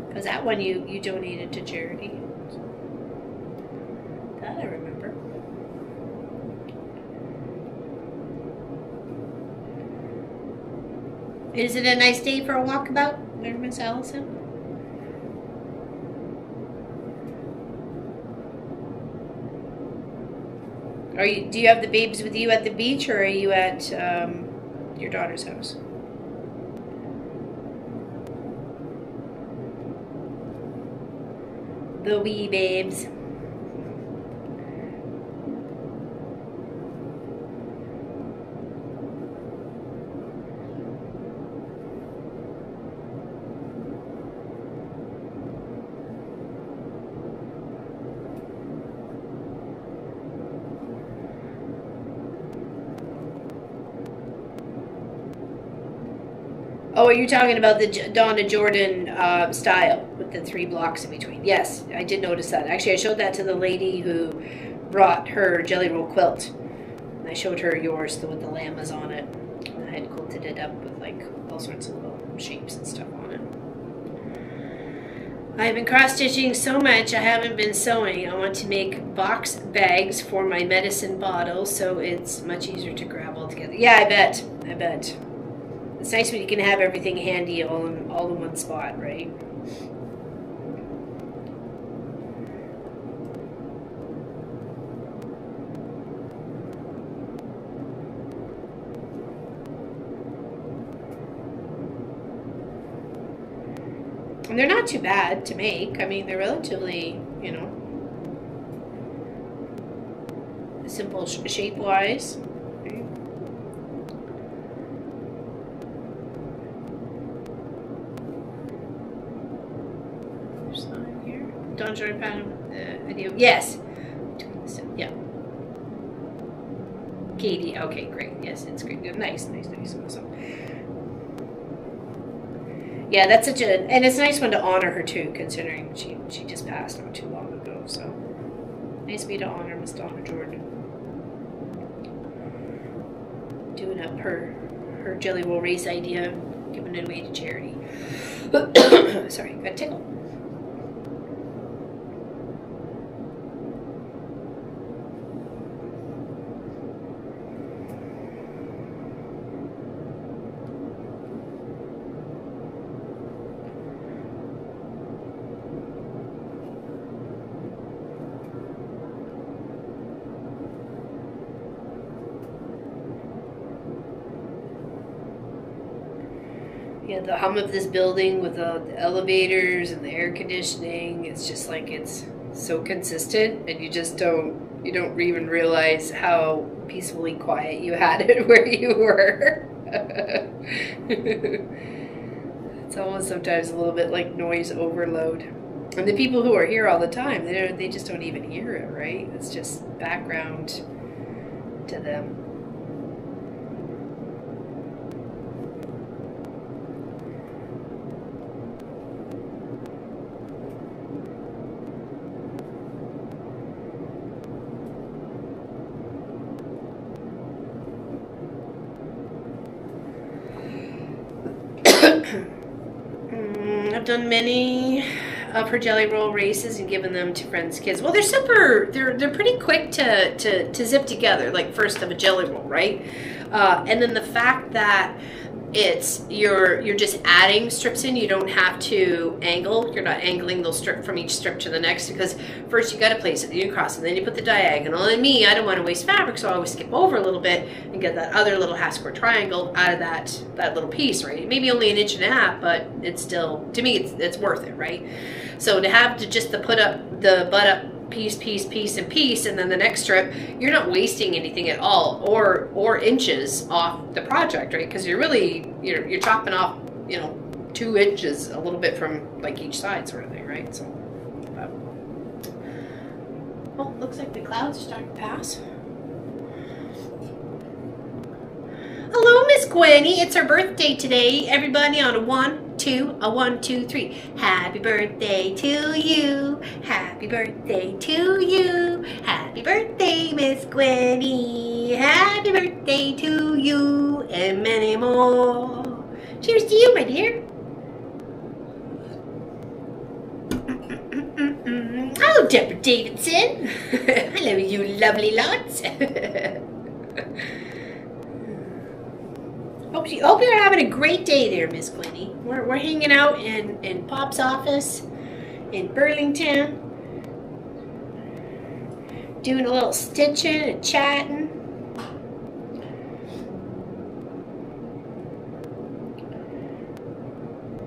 Because that one you donated to charity. That I remember. Is it a nice day for a walkabout there, Miss Allison? Do you have the babes with you at the beach, or are you at your daughter's house? The wee babes. Oh, are you talking about the Donna Jordan style with the 3 blocks in between? Yes, I did notice that. Actually, I showed that to the lady who brought her Jelly Roll quilt. And I showed her yours with the llamas on it. And I had quilted it up with like all sorts of little shapes and stuff on it. I've been cross-stitching so much I haven't been sewing. I want to make box bags for my medicine bottle so it's much easier to grab all together. Yeah, I bet. I bet. It's nice when you can have everything handy all in one spot, right? And they're not too bad to make. I mean, they're relatively, you know, simple shape-wise. Right? There's something here. Don Jordan pattern video. Yes. Yeah. Katie. Okay, great. Yes, it's great. Nice. Awesome. Yeah, that's such a, and it's a nice one to honor her too, considering she just passed not too long ago. So nice of me to honor Miss Donna Jordan, doing up her Jelly Roll race idea, giving it away to charity. Sorry, got a tickle. Yeah, the hum of this building with the elevators and the air conditioning, it's just like it's so consistent, and you don't even realize how peacefully quiet you had it where you were. It's almost sometimes a little bit like noise overload. And the people who are here all the time, they just don't even hear it, right? It's just background to them. I've done many of her Jelly Roll races and given them to friends' kids. Well, they're pretty quick to zip together, like first of a Jelly Roll, right? And then the fact that you're just adding strips in, you don't have to angle. You're not angling those strip from each strip to the next, because first you got to place it, you cross, and then you put the diagonal. And me, I don't want to waste fabric, so I always skip over a little bit and get that other little half square triangle out of that little piece, right? Maybe only 1.5 inches, but it's still, to me, it's worth it, right? So to have to put up the butt up piece, and then the next strip, you're not wasting anything at all, or inches off the project, right? Because you're chopping off, 2 inches, a little bit from like each side, sort of thing, right? So, well, looks like the clouds are starting to pass. Hello, Miss Gwenny. It's her birthday today. Everybody on a 1, 2, 3. Happy birthday to you. Happy birthday to you. Happy birthday, Miss Gwenny. Happy birthday to you and many more. Cheers to you, my dear. Oh, Deborah Davidson. Hello, you lovely lots. Hope you're having a great day there, Miss Gwenny. We're hanging out in Pop's office in Burlington, doing a little stitching and chatting.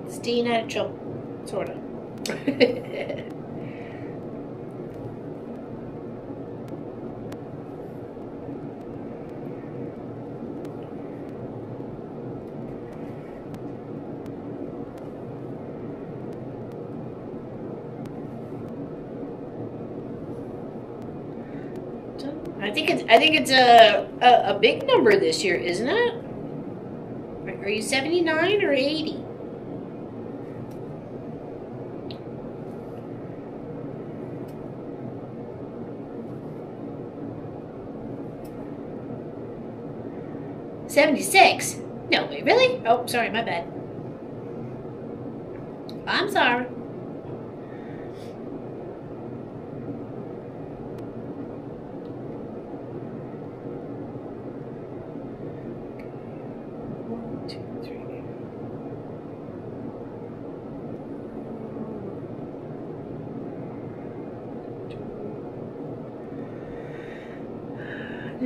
Staying out of trouble, sort of. I think it's a big number this year, isn't it? Are you 79 or 80? $76? No way, really? Oh, sorry, my bad. I'm sorry.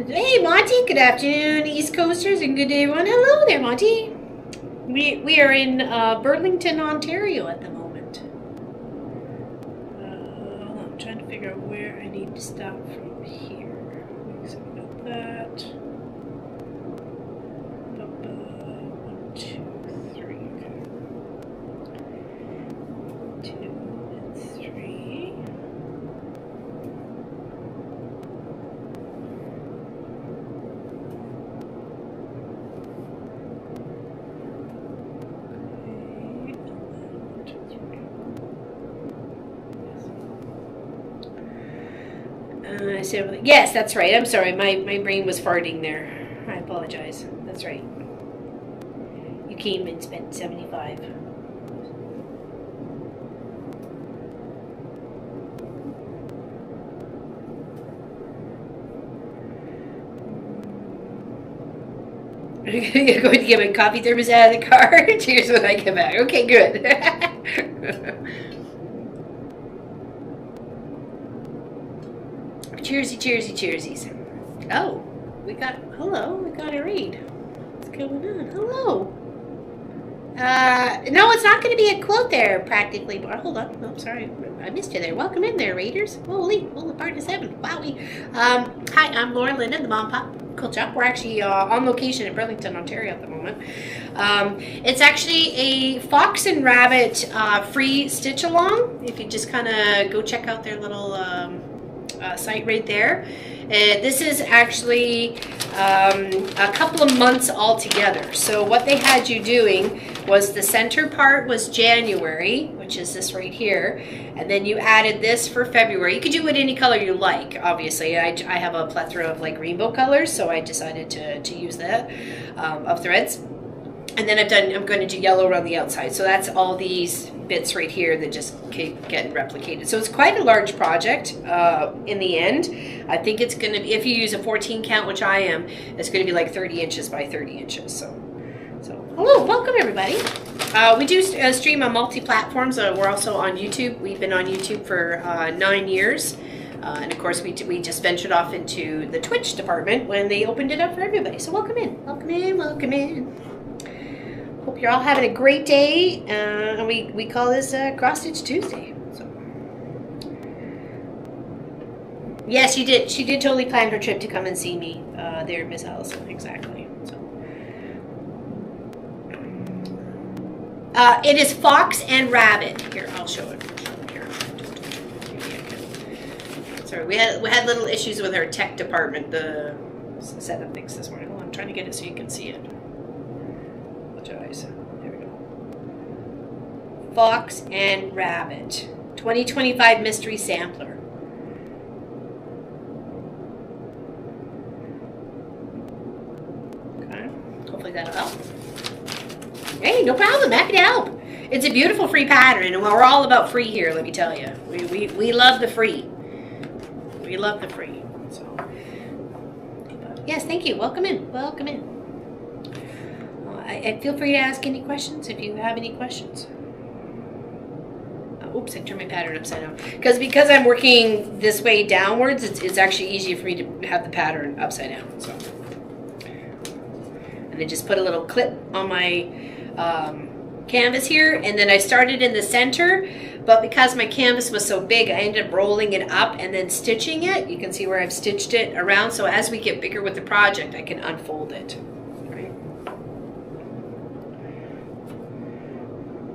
Hey, Monty. Good afternoon, East Coasters, and good day, everyone. Hello there, Monty. We are in Burlington, Ontario at the moment. I'm trying to figure out where I need to stop from here. So we got that. 1, 2, 3. 2 and 3. Yes, that's right. I'm sorry. My brain was farting there. I apologize. That's right. You came and spent 75. You're going to get my coffee thermos out of the car? Cheers when I come back. Okay, good. Cheersy, cheersy, cheersies. Oh, we got a read. What's going on? Hello. No, it's not going to be a quote there, practically. Hold on. Oh, sorry. I missed you there. Welcome in there, Raiders. Holy, part of 7. Wowie. Hi, I'm Laura Linden, the Mom Pop Quilt Shop. We're actually on location in Burlington, Ontario at the moment. It's actually a Fox and Rabbit free stitch along. If you just kind of go check out their little site right there. This is actually a couple of months all together. So what they had you doing was the center part was January, which is this right here, and then you added this for February. You could do it any color you like, obviously. I have a plethora of like rainbow colors, so I decided to use that of threads. And then I'm going to do yellow around the outside. So that's all these bits right here that just keep getting replicated. So it's quite a large project in the end. I think it's going to be, if you use a 14 count, which I am, it's going to be like 30 inches by 30 inches. So hello, welcome everybody. We do stream on multi-platforms. We're also on YouTube. We've been on YouTube for 9 years. And of course, we just ventured off into the Twitch department when they opened it up for everybody. So welcome in, welcome in, welcome in. Hope you're all having a great day, and we call this Cross Stitch Tuesday. So. Yes, she did. She did totally plan her trip to come and see me there, Miss Allison. Exactly. So. It is Fox and Rabbit. Here, I'll show it. Here. Sorry, we had little issues with our tech department. The setup things this morning. Hold on, I'm trying to get it so you can see it. There we go. Fox and Rabbit 2025 Mystery Sampler. Okay. Hopefully that'll help. Hey, no problem. Happy to help. It's a beautiful free pattern, and we're all about free here, let me tell you. We love the free. We love the free. So, yes, thank you. Welcome in. Welcome in. I feel free to ask any questions if you have any questions. Oops, I turned my pattern upside down. Because I'm working this way downwards, it's actually easier for me to have the pattern upside down. So, and then just put a little clip on my canvas here, and then I started in the center, but because my canvas was so big, I ended up rolling it up and then stitching it. You can see where I've stitched it around, so as we get bigger with the project, I can unfold it.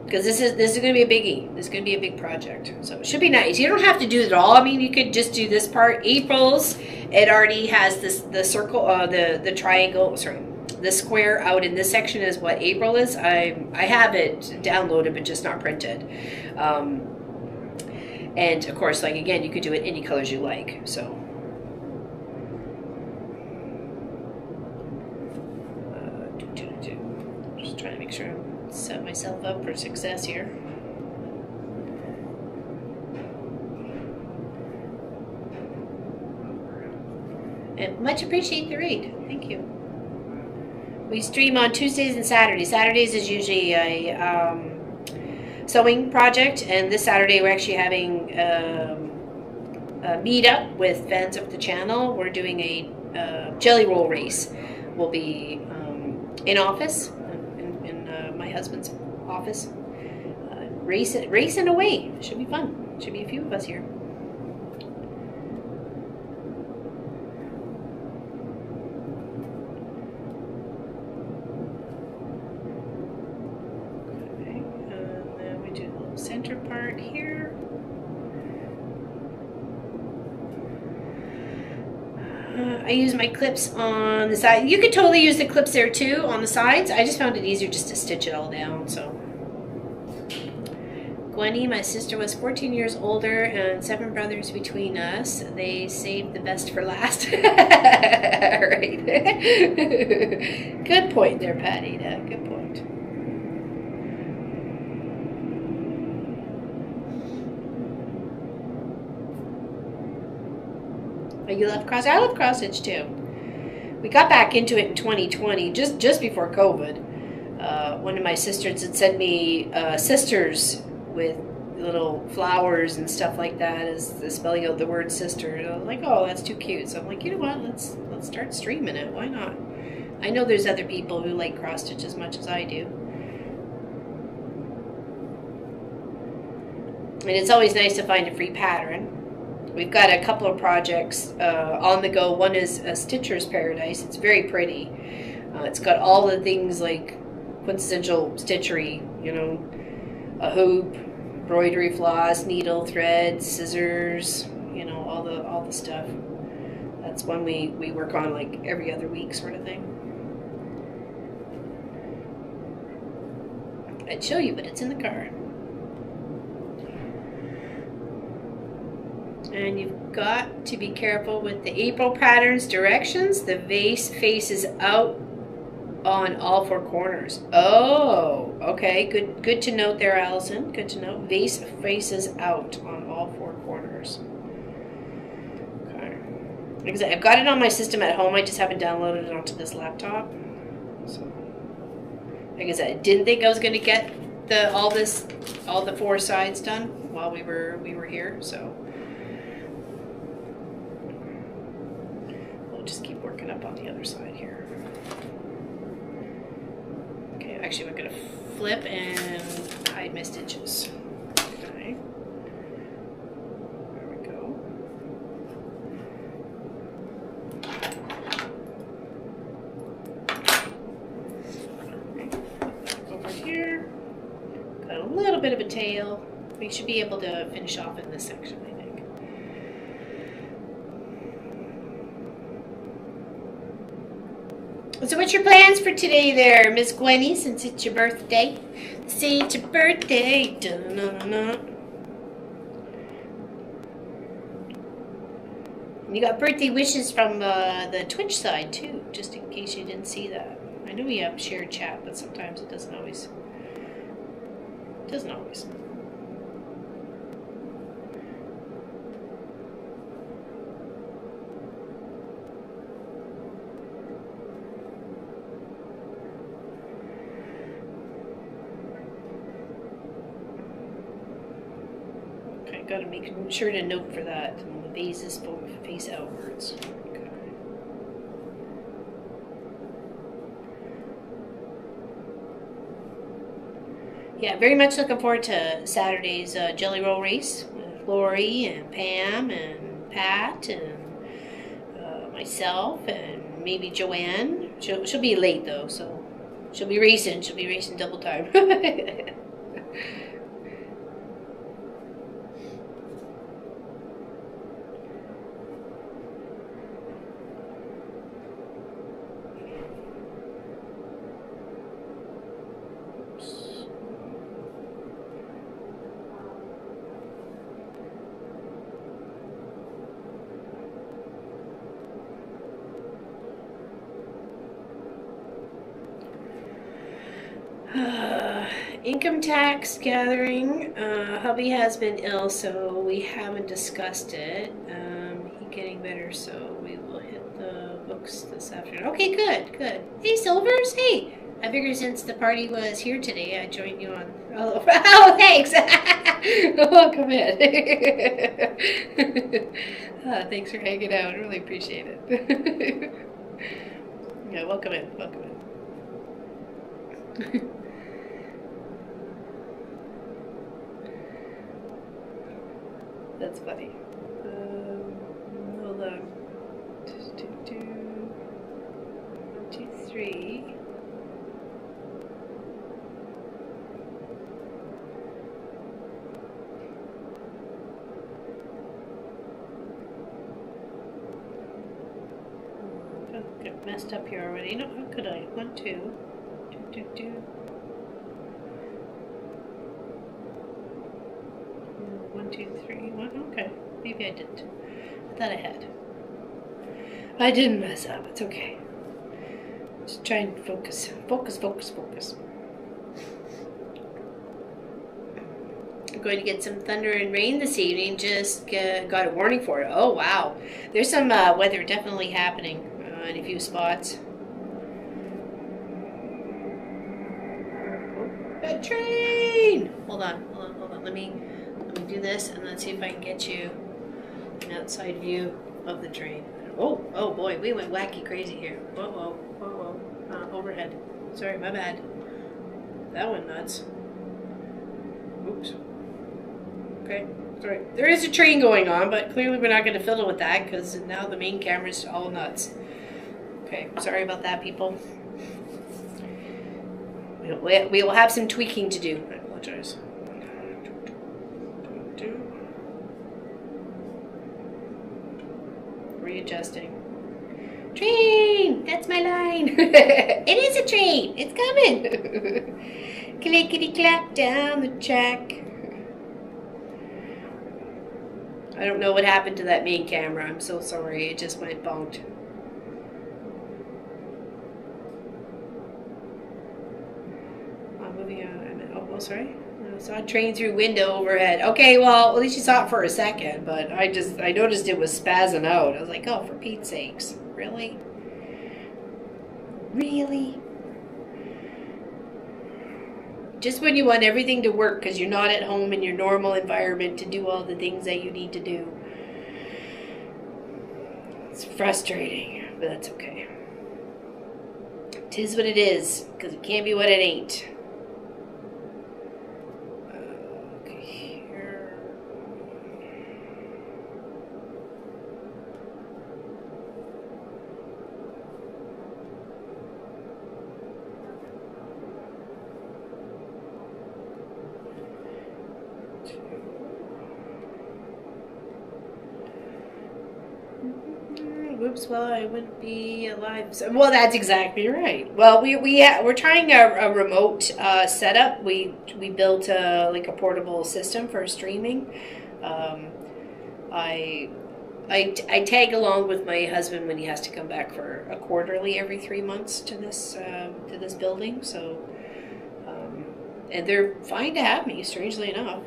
Because this is going to be a biggie. This is going to be a big project. So it should be nice. You don't have to do it all. I mean, you could just do this part. April's, it already has the circle, the triangle, sorry, this square out in this section is what April is. I have it downloaded, but just not printed. And of course, like again, you could do it any colors you like. So. Just trying to make sure I set myself up for success here. And much appreciate the read. Thank you. We stream on Tuesdays and Saturdays. Saturdays is usually a sewing project, and this Saturday we're actually having a meetup with fans of the channel. We're doing a jelly roll race. We'll be in office, in my husband's office, racing away. Should be fun. Should be a few of us here. Okay, and then we do the little center part here. I use my clips on the side. You could totally use the clips there too on the sides. I just found it easier just to stitch it all down. So, Gwenny, my sister, was 14 years older and 7 brothers between us. They saved the best for last. Right. Good point there, Patty. Good point. You love cross? I love cross stitch too. We got back into it in 2020, just before COVID. One of my sisters had sent me sisters with little flowers and stuff like that as the spelling out the word sister. And I was like, oh, that's too cute. So I'm like, you know what? Let's start streaming it. Why not? I know there's other people who like cross stitch as much as I do. And it's always nice to find a free pattern. We've got a couple of projects on the go. One is a Stitcher's Paradise. It's very pretty. It's got all the things like quintessential stitchery, you know, a hoop, embroidery floss, needle, thread, scissors, you know, all the stuff. That's one we work on like every other week sort of thing. I'd show you, but it's in the car. And you've got to be careful with the April patterns directions. The vase faces out on all 4 corners. Oh, okay. Good to note there, Allison. Good to know. Vase faces out on all 4 corners. Okay. Because I've got it on my system at home. I just haven't downloaded it onto this laptop. So, like I said, I didn't think I was going to get all the 4 sides done while we were here. So. Just keep working up on the other side here. Okay, actually we're going to flip and hide my stitches. Okay. There we go. Okay. Over here. Got a little bit of a tail. We should be able to finish off in this section, I think. So what's your plans for today there, Miss Gwenny, since it's your birthday? Say it's your birthday. Da-na-na-na. You got birthday wishes from the Twitch side too, just in case you didn't see that. I know we have shared chat, but sometimes it doesn't always. Got to make sure to note for that. The vase is face outwards. Okay. Yeah, very much looking forward to Saturday's jelly roll race with Lori and Pam and Pat and myself and maybe Joanne. She'll be late though, so she'll be racing. She'll be racing double time. Income tax gathering. Hubby has been ill, so we haven't discussed it. He's getting better, so we will hit the books this afternoon. Okay, good, good. Hey, Silvers. Hey, I figured since the party was here today, I'd join you on. Oh, oh thanks. Welcome in. Thanks for hanging out. Really appreciate it. Yeah, welcome in. Welcome in. That's funny. Hold on. 1, 2, 3. Got messed up here already. No, how could I? 1, 2. 2, 2. 1, 2, 3. 1. Okay, maybe I didn't. I thought I had. I didn't mess up. It's okay. Just try and focus. Focus, focus, focus. I'm going to get some thunder and rain this evening. Just got a warning for it. Oh, wow. There's some weather definitely happening in a few spots. Oh, a train! Hold on, hold on, hold on. Let me do this and let's see if I can get you an outside view of the train. Oh, oh boy, we went wacky crazy here. Whoa, whoa, whoa, whoa. Overhead. Sorry, my bad. That went nuts. Oops. Okay, sorry. There is a train going on, but clearly we're not going to fiddle with that because now the main camera's all nuts. Okay, sorry about that, people. We will have some tweaking to do. I apologize. Readjusting. Train! That's my line. It is a train. It's coming. Clickety clack down the track. I don't know what happened to that main camera. I'm so sorry. It just went bonked. I'm moving on. Oh, sorry. I saw a train through window overhead. Okay, well, at least you saw it for a second, but I noticed it was spazzing out. I was like, oh, for Pete's sakes. Really? Really? Just when you want everything to work because you're not at home in your normal environment to do all the things that you need to do. It's frustrating, but that's okay. 'Tis what it is, because it can't be what it ain't. Whoops, well, I wouldn't be alive. So, well, that's exactly right. Well, we're trying a remote setup. We built like a portable system for streaming. I tag along with my husband when he has to come back for a quarterly every 3 months to this building. So, and they're fine to have me, strangely enough,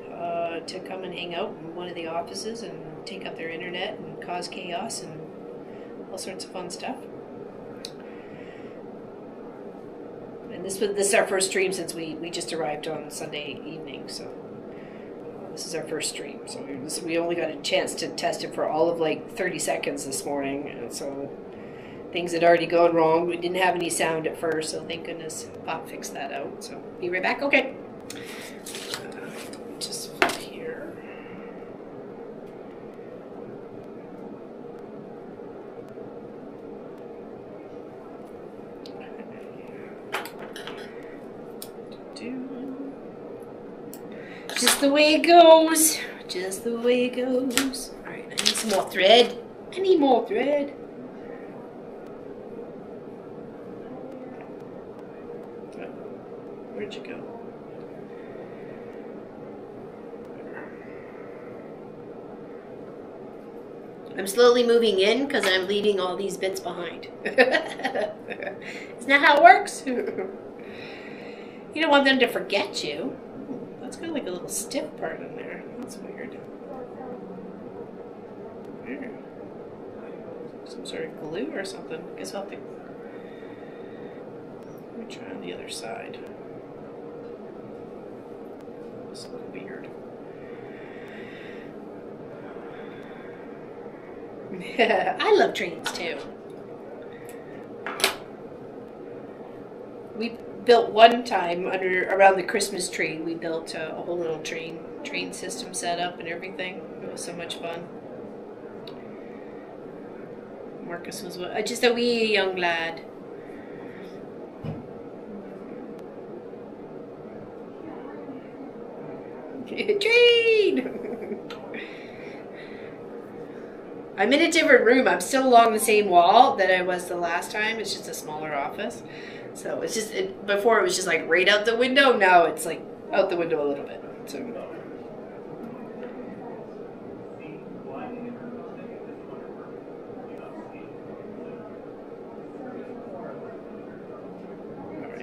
to come and hang out in one of the offices and take up their internet and cause chaos and all sorts of fun stuff. And this is our first stream since we just arrived on Sunday evening, so this is our first stream. So we only got a chance to test it for all of like 30 seconds this morning, and so things had already gone wrong. We didn't have any sound at first, so thank goodness Bob fixed that out. So be right back. Okay. Just flip here. Just the way it goes. Just the way it goes. Alright, I need some more thread. I need more thread. Where'd you go? I'm slowly moving in because I'm leaving all these bits behind. Isn't that how it works? You don't want them to forget you. Ooh, that's got like a little stiff part in there. That's weird. Weird. Some sort of glue or something. I guess I'll have to. Let me try on the other side. This looks weird. I love trains too. We built one time around the Christmas tree. We built a whole little train system set up and everything. It was so much fun. Marcus was just a wee young lad. Train! I'm in a different room. I'm still along the same wall that I was the last time. It's just a smaller office. So it's just, before it was just like right out the window. Now it's like out the window a little bit. So. Alright,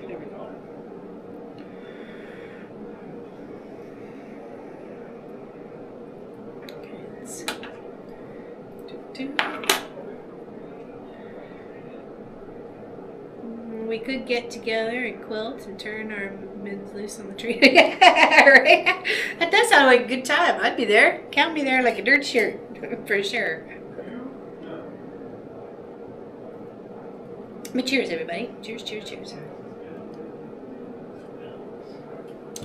there we go. We could get together and quilt and turn our mids loose on the tree. Right? That does sound like a good time. I'd be there. Count me there like a dirt shirt. For sure. But cheers, everybody. Cheers, cheers, cheers.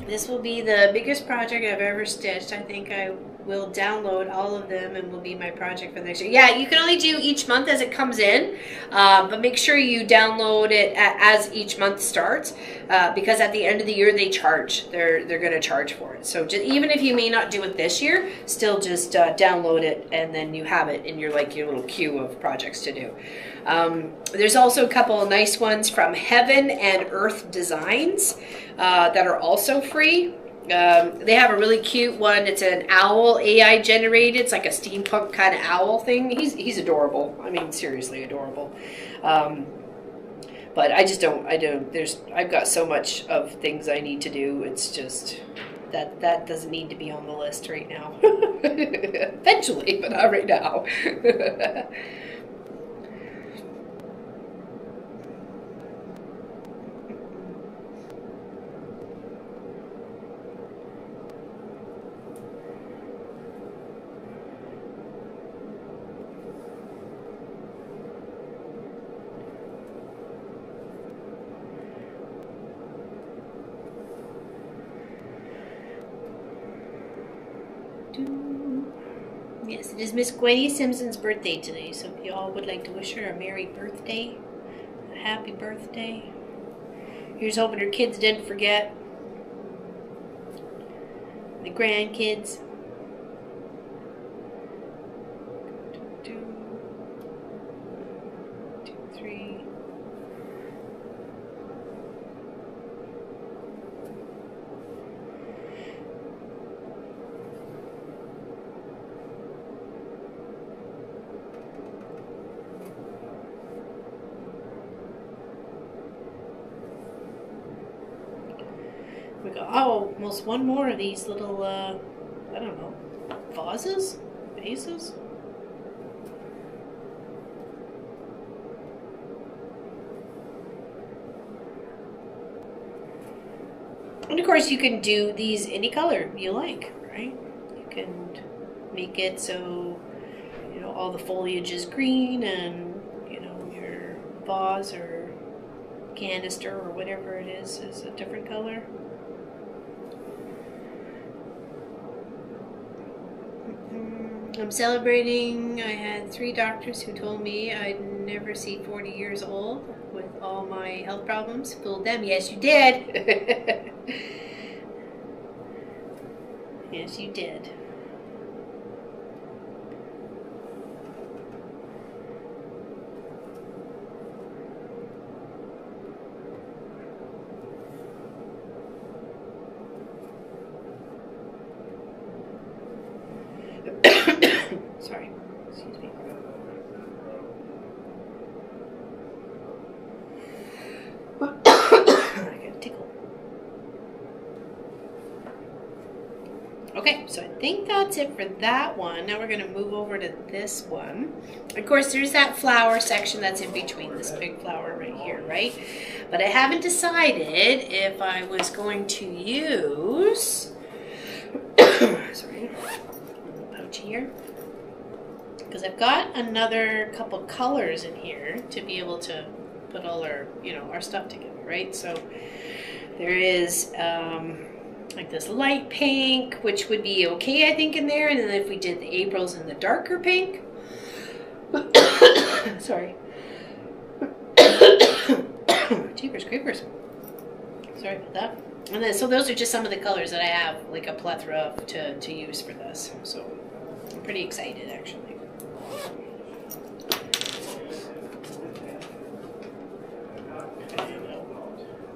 This will be the biggest project I've ever stitched. I think I will download all of them and will be my project for the next year. Yeah, you can only do each month as it comes in, but make sure you download it as each month starts, because at the end of the year they charge. They're going to charge for it. So just, even if you may not do it this year, still just download it, and then you have it in your little queue of projects to do. There's also a couple of nice ones from Heaven and Earth Designs that are also free. They have a really cute one. It's an owl AI generated. It's like a steampunk kind of owl thing. He's adorable. I mean, seriously adorable. But I've got so much of things I need to do. It's just that doesn't need to be on the list right now. Eventually, but not right now. Yes, it is Miss Gwenny Simpson's birthday today, so if y'all would like to wish her a merry birthday, a happy birthday. Here's hoping her kids didn't forget. The grandkids. Two, three. We got almost one more of these little, I don't know, vases? Vases? And of course you can do these any color you like, right? You can make it so, you know, all the foliage is green and, you know, your vase or canister or whatever it is a different color. I'm celebrating. I had 3 doctors who told me I'd never see 40 years old with all my health problems. Fooled them. Yes, you did. Yes, you did. Sorry, excuse me. I got a tickle. Okay, so I think that's it for that one. Now we're going to move over to this one. Of course, there's that flower section that's in between, this big flower right here, right? But I haven't decided if I was going to use, sorry, pouch here, because I've got another couple colors in here to be able to put all our, our stuff together, right? So there is like this light pink, which would be okay, I think, in there. And then if we did the April's in the darker pink, sorry, jeepers creepers, sorry about that. And then, so those are just some of the colors that I have, like a plethora of to use for this. So I'm pretty excited, actually.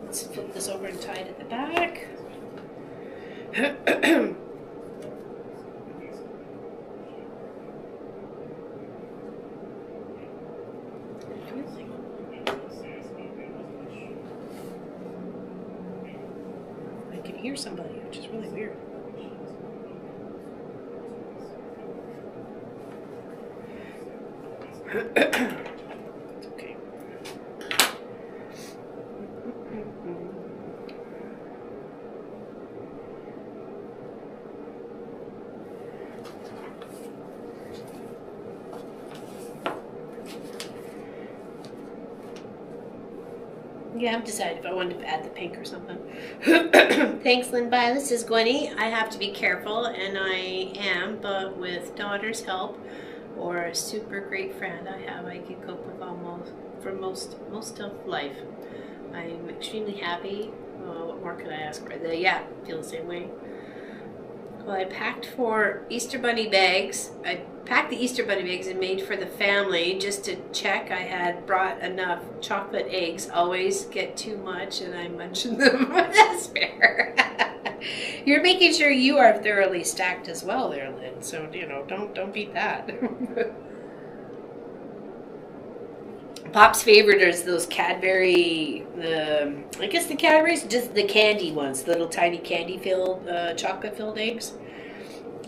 Let's flip this over and tie it at the back. I can hear somebody, which is really weird. It's okay. Yeah, I haven't decided if I wanted to add the pink or something. Thanks, Lynn. Bye. This is Gwenny. I have to be careful, and I am, but with daughter's help or a super great friend I have, I can cope with most of life. I'm extremely happy. What more could I ask for? Yeah, feel the same way. Well, I packed for Easter Bunny bags. I packed the Easter Bunny bags and made for the family just to check I had brought enough chocolate eggs. Always get too much and I munch them. That's fair. You're making sure you are thoroughly stacked as well there, Lynn. So, don't beat that. Pop's favorite is those Cadbury, I guess the Cadbury's, just the candy ones, the little tiny candy-filled, chocolate-filled eggs.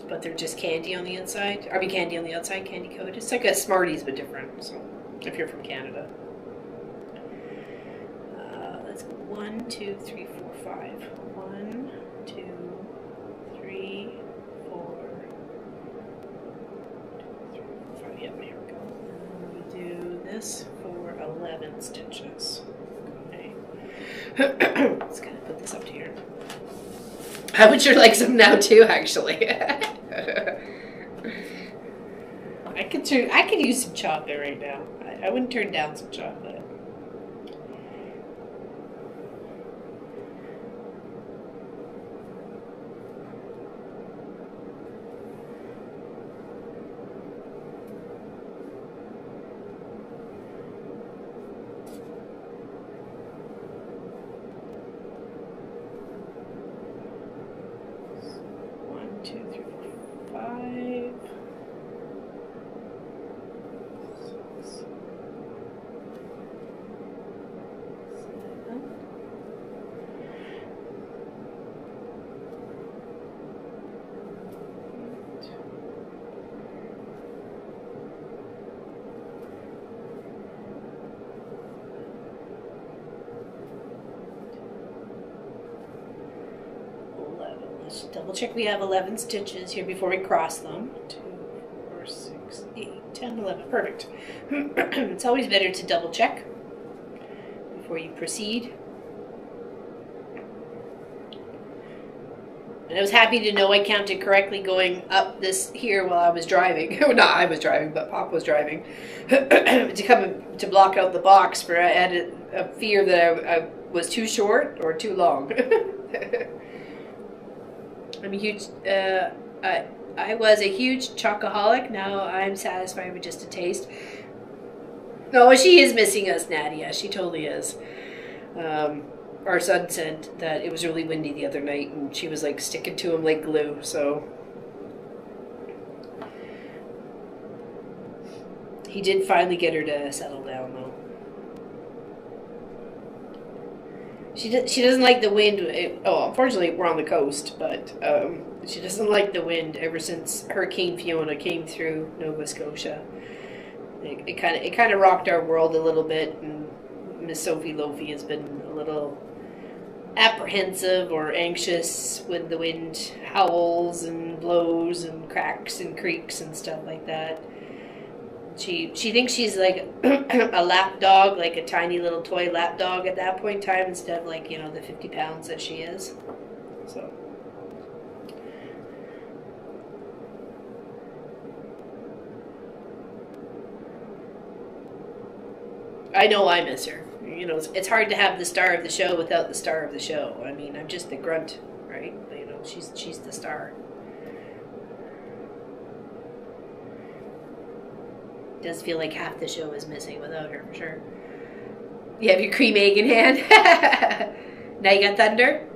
But they're just candy on the inside. Or candy on the outside, candy-coated. It's like a Smarties, but different, so, if you're from Canada. Let's go 1, 2, 3, 4, 5. 1, 2, 3, 4, 5. Yep, here we go. And we do this for 11 stitches. Okay. Let's kind of put this up here. I would sure like some now too, actually. I could use some chocolate right now. I wouldn't turn down some chocolate. Double check we have 11 stitches here before we cross them. 2, 4, 6, 8, 10, 11. Perfect. It's always better to double check before you proceed. And I was happy to know I counted correctly going up this here while I was driving. Well, not I was driving, but Pop was driving. to block out the box, for I had a fear that I was too short or too long. I'm a huge, I was a huge chocoholic. Now I'm satisfied with just a taste. No, she is missing us, Nadia. She totally is. Our son said that it was really windy the other night, and she was like sticking to him like glue, so. He did finally get her to settle down, though. She doesn't like the wind. Unfortunately, we're on the coast, but she doesn't like the wind ever since Hurricane Fiona came through Nova Scotia. It kind of rocked our world a little bit, and Miss Sophie Lofi has been a little apprehensive or anxious when the wind howls and blows and cracks and creaks and stuff like that. She thinks she's like a lap dog, like a tiny little toy lap dog at that point in time, instead of like, the 50 pounds that she is. So. I know I miss her. It's hard to have the star of the show without the star of the show. I mean, I'm just the grunt, right? She's the star. Does feel like half the show is missing without her, for sure. You have your cream egg in hand. Now you got thunder.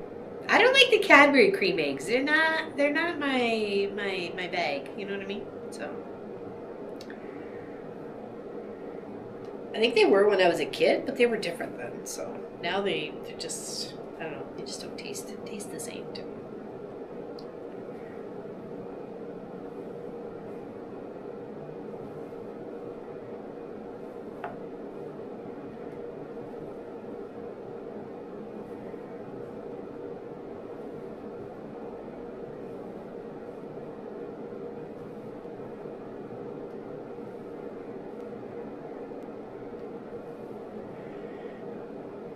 I don't like the Cadbury cream eggs. They're not my bag. You know what I mean? So I think they were when I was a kid, but they were different then. So now they're just, I don't know, they just don't taste the same to me.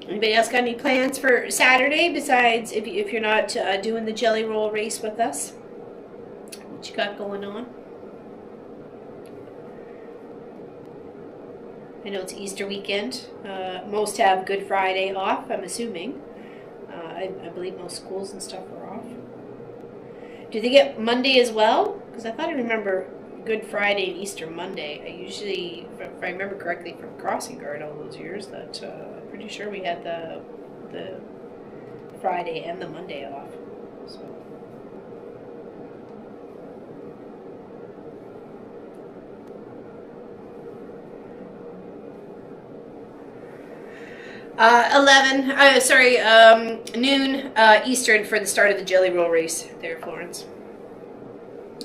Anybody else got any plans for Saturday besides if you're not doing the jelly roll race with us? What you got going on? I know it's Easter weekend. Most have Good Friday off, I'm assuming. I believe most schools and stuff are off. Do they get Monday as well? Because I thought I remember Good Friday and Easter Monday. I usually, if I remember correctly from Crossing Guard all those years, that I'm pretty sure we had the Friday and the Monday off. So. 11, noon Eastern for the start of the jelly roll race there, Florence.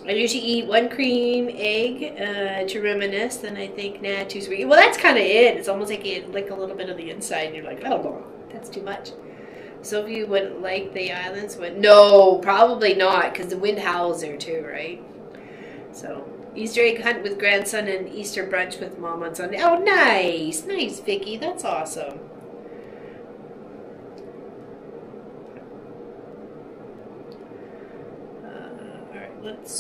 I usually eat one cream egg to reminisce, then I think, nah, too sweet. Well, that's kind of it. It's almost like you lick a little bit of the inside, and you're like, oh, that's too much. Sophie wouldn't like the islands. No, probably not, because the wind howls there too, right? So, Easter egg hunt with grandson and Easter brunch with mom on Sunday. Oh, nice. Nice, Vicky. That's awesome. Alright, let's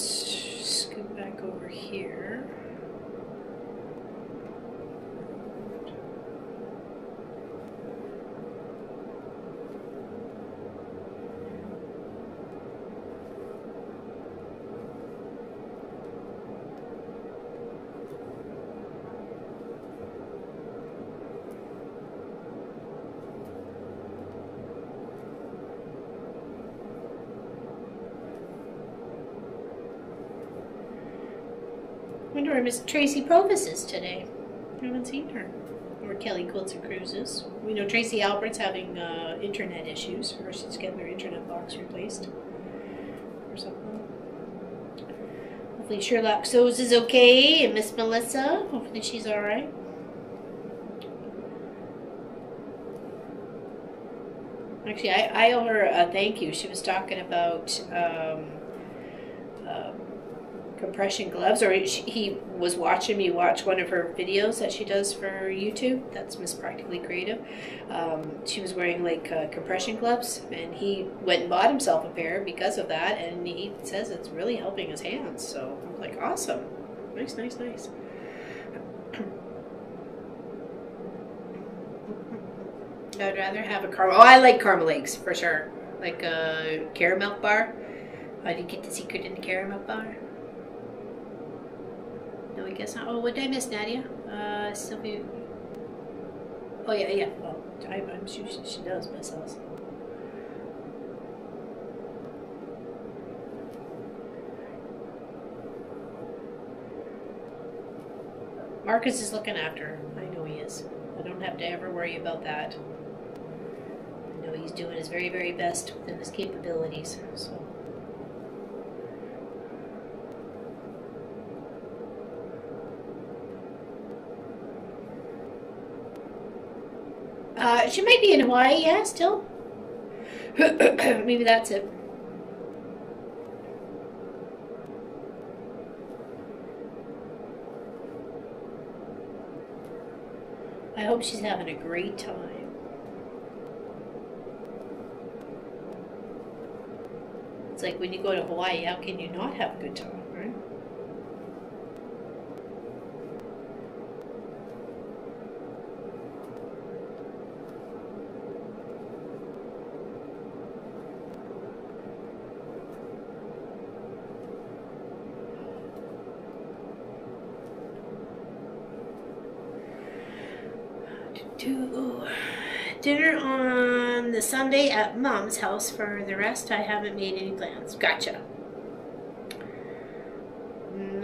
scoot back over here. I wonder where Miss Tracy Provis is today. I haven't seen her. Or Kelly Quilts and Cruises. We know Tracy Albert's having internet issues, or she's getting her internet box replaced. Or something. Hopefully Sherlock Sows is okay, and Miss Melissa, hopefully she's alright. Actually, I owe her a thank you. She was talking about compression gloves, or he was watching me watch one of her videos that she does for YouTube. That's Miss Practically Creative. She was wearing like compression gloves, and he went and bought himself a pair because of that, and he says it's really helping his hands. So I'm like, awesome. Nice, nice, nice. I'd rather have a caramel. Oh, I like caramel eggs for sure. Like a caramel bar. I didn't get the secret in the caramel bar. No, I guess not. Oh, what did I miss, Nadia? Sylvia. Oh, yeah. Well, I'm sure she does miss us. Marcus is looking after her. I know he is. I don't have to ever worry about that. I know he's doing his very, very best within his capabilities. So. She might be in Hawaii, yeah, still. Maybe that's it. I hope she's having a great time. It's like when you go to Hawaii, how can you not have a good time, right? Dinner on the Sunday at Mom's house. For the rest, I haven't made any plans. Gotcha.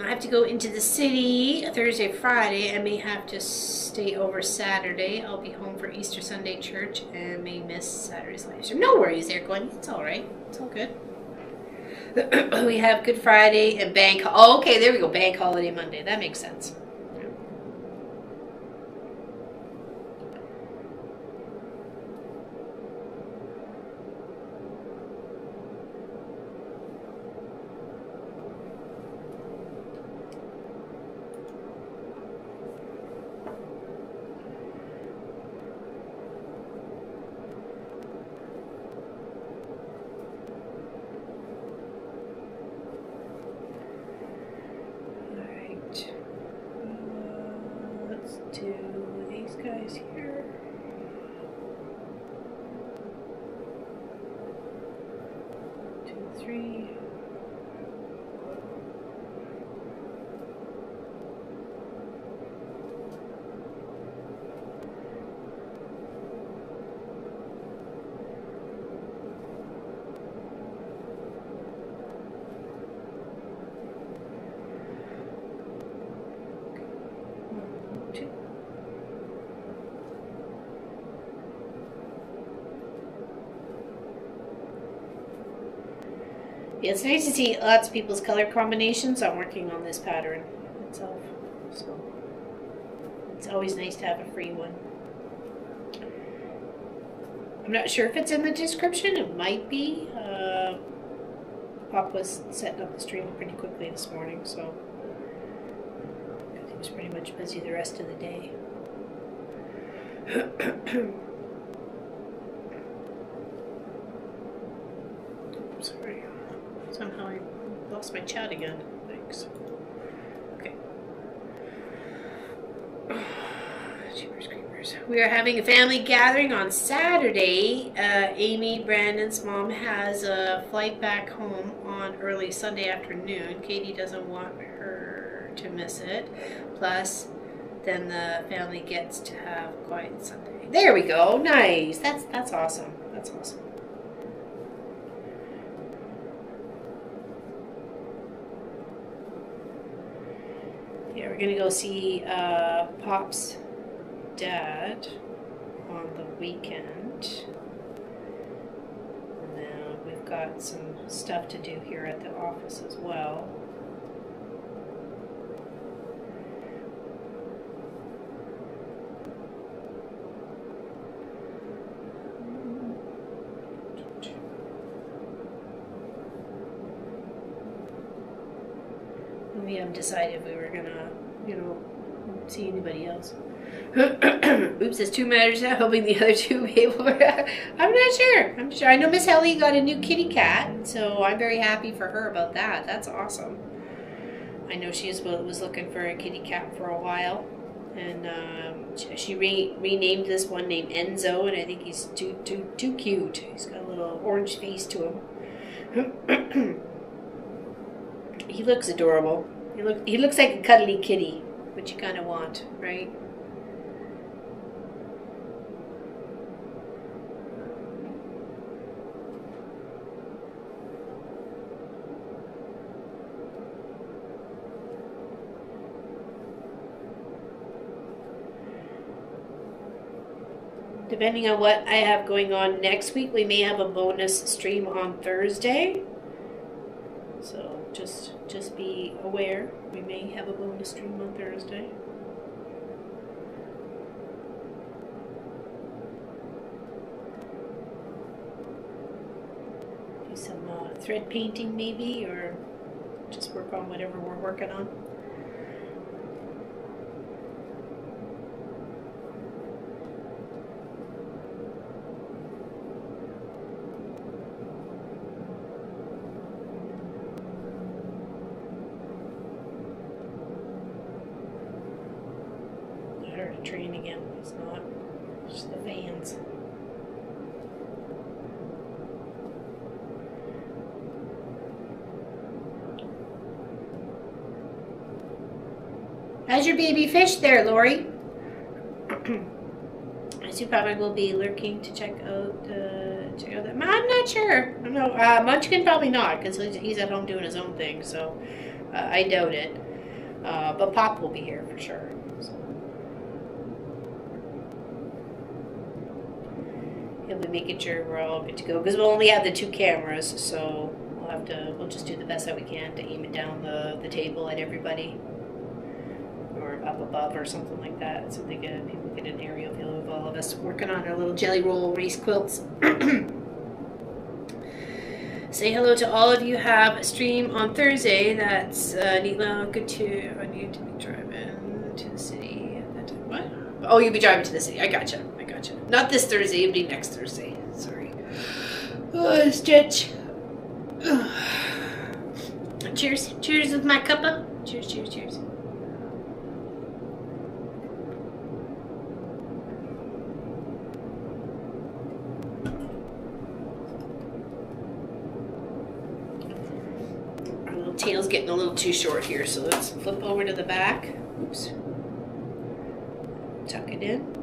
I have to go into the city Thursday, Friday. I may have to stay over Saturday. I'll be home for Easter Sunday church and may miss Saturday's live stream. No worries there, Gwen. It's all right. It's all good. We have Good Friday and Bank. Oh, okay, there we go. Bank Holiday Monday. That makes sense. Yeah, it's nice to see lots of people's color combinations. I'm working on this pattern itself, so it's always nice to have a free one. I'm not sure if it's in the description. It might be. Pop was setting up the stream pretty quickly this morning, so he was pretty much busy the rest of the day. Sorry. Somehow I lost my chat again. Thanks. Okay. Jeepers creepers. We are having a family gathering on Saturday. Amy, Brandon's mom, has a flight back home on early Sunday afternoon. Katie doesn't want her to miss it. Plus, then the family gets to have a quiet Sunday. There we go. Nice. That's awesome. That's awesome. Yeah, we're gonna go see Pop's dad on the weekend. And then we've got some stuff to do here at the office as well. We haven't decided if we were gonna, see anybody else. Oops, there's 2 matters now, hoping the other 2 will be able to... I'm not sure. I know Miss Helly got a new kitty cat, so I'm very happy for her about that. That's awesome. I know she was looking for a kitty cat for a while, and she renamed this one named Enzo, and I think he's too cute. He's got a little orange face to him. He looks adorable. He looks like a cuddly kitty, which you kind of want, right? depending on what I have going on next week, we may have a bonus stream on Thursday. So just be aware, we may have a bonus stream on Thursday. Do some thread painting maybe, or just work on whatever we're working on. Train again. It's not just the fans. How's your baby fish there, Lori? I see probably will be lurking to check out that. I'm not sure. I don't know. Munchkin probably not, because he's at home doing his own thing. So I doubt it. But Pop will be here for sure. So. He'll be making sure we're all good to go, because we'll only have the 2 cameras, so we'll just do the best that we can to aim it down the table at everybody, or up above or something like that, so people get an aerial view of all of us working on our little jelly roll race quilts. Say hello to all of you. Have a stream on Thursday. That's Neela. Good to. I need to be driving to the city at that time. What? Oh, you'll be driving to the city. I gotcha. Not this Thursday, it'll be next Thursday. Sorry. Oh, stretch. Cheers. Cheers with my cuppa. Cheers, cheers, cheers. Our little tail's getting a little too short here, so let's flip over to the back. Oops. Tuck it in.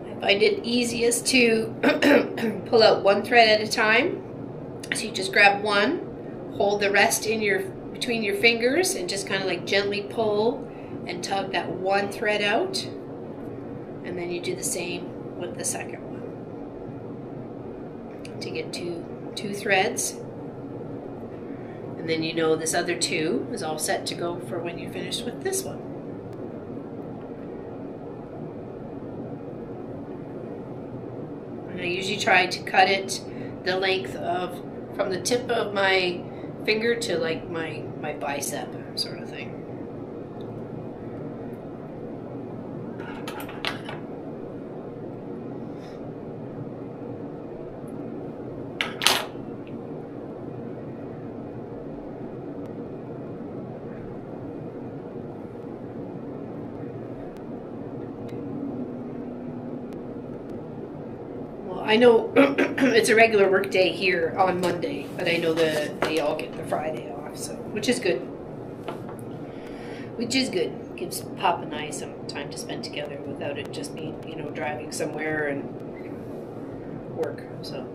I find it easiest to pull out 1 thread at a time. So you just grab one, hold the rest between your fingers, and just kind of like gently pull and tug that 1 thread out. And then you do the same with the second one to get two threads. And then you know this other 2 is all set to go for when you're finished with this one. I usually try to cut it the length of from the tip of my finger to like my bicep sort of thing. I know it's a regular work day here on Monday, but I know that they all get the Friday off, so which is good. Which is good. Gives Pop and I some time to spend together without it just being, driving somewhere and work. So.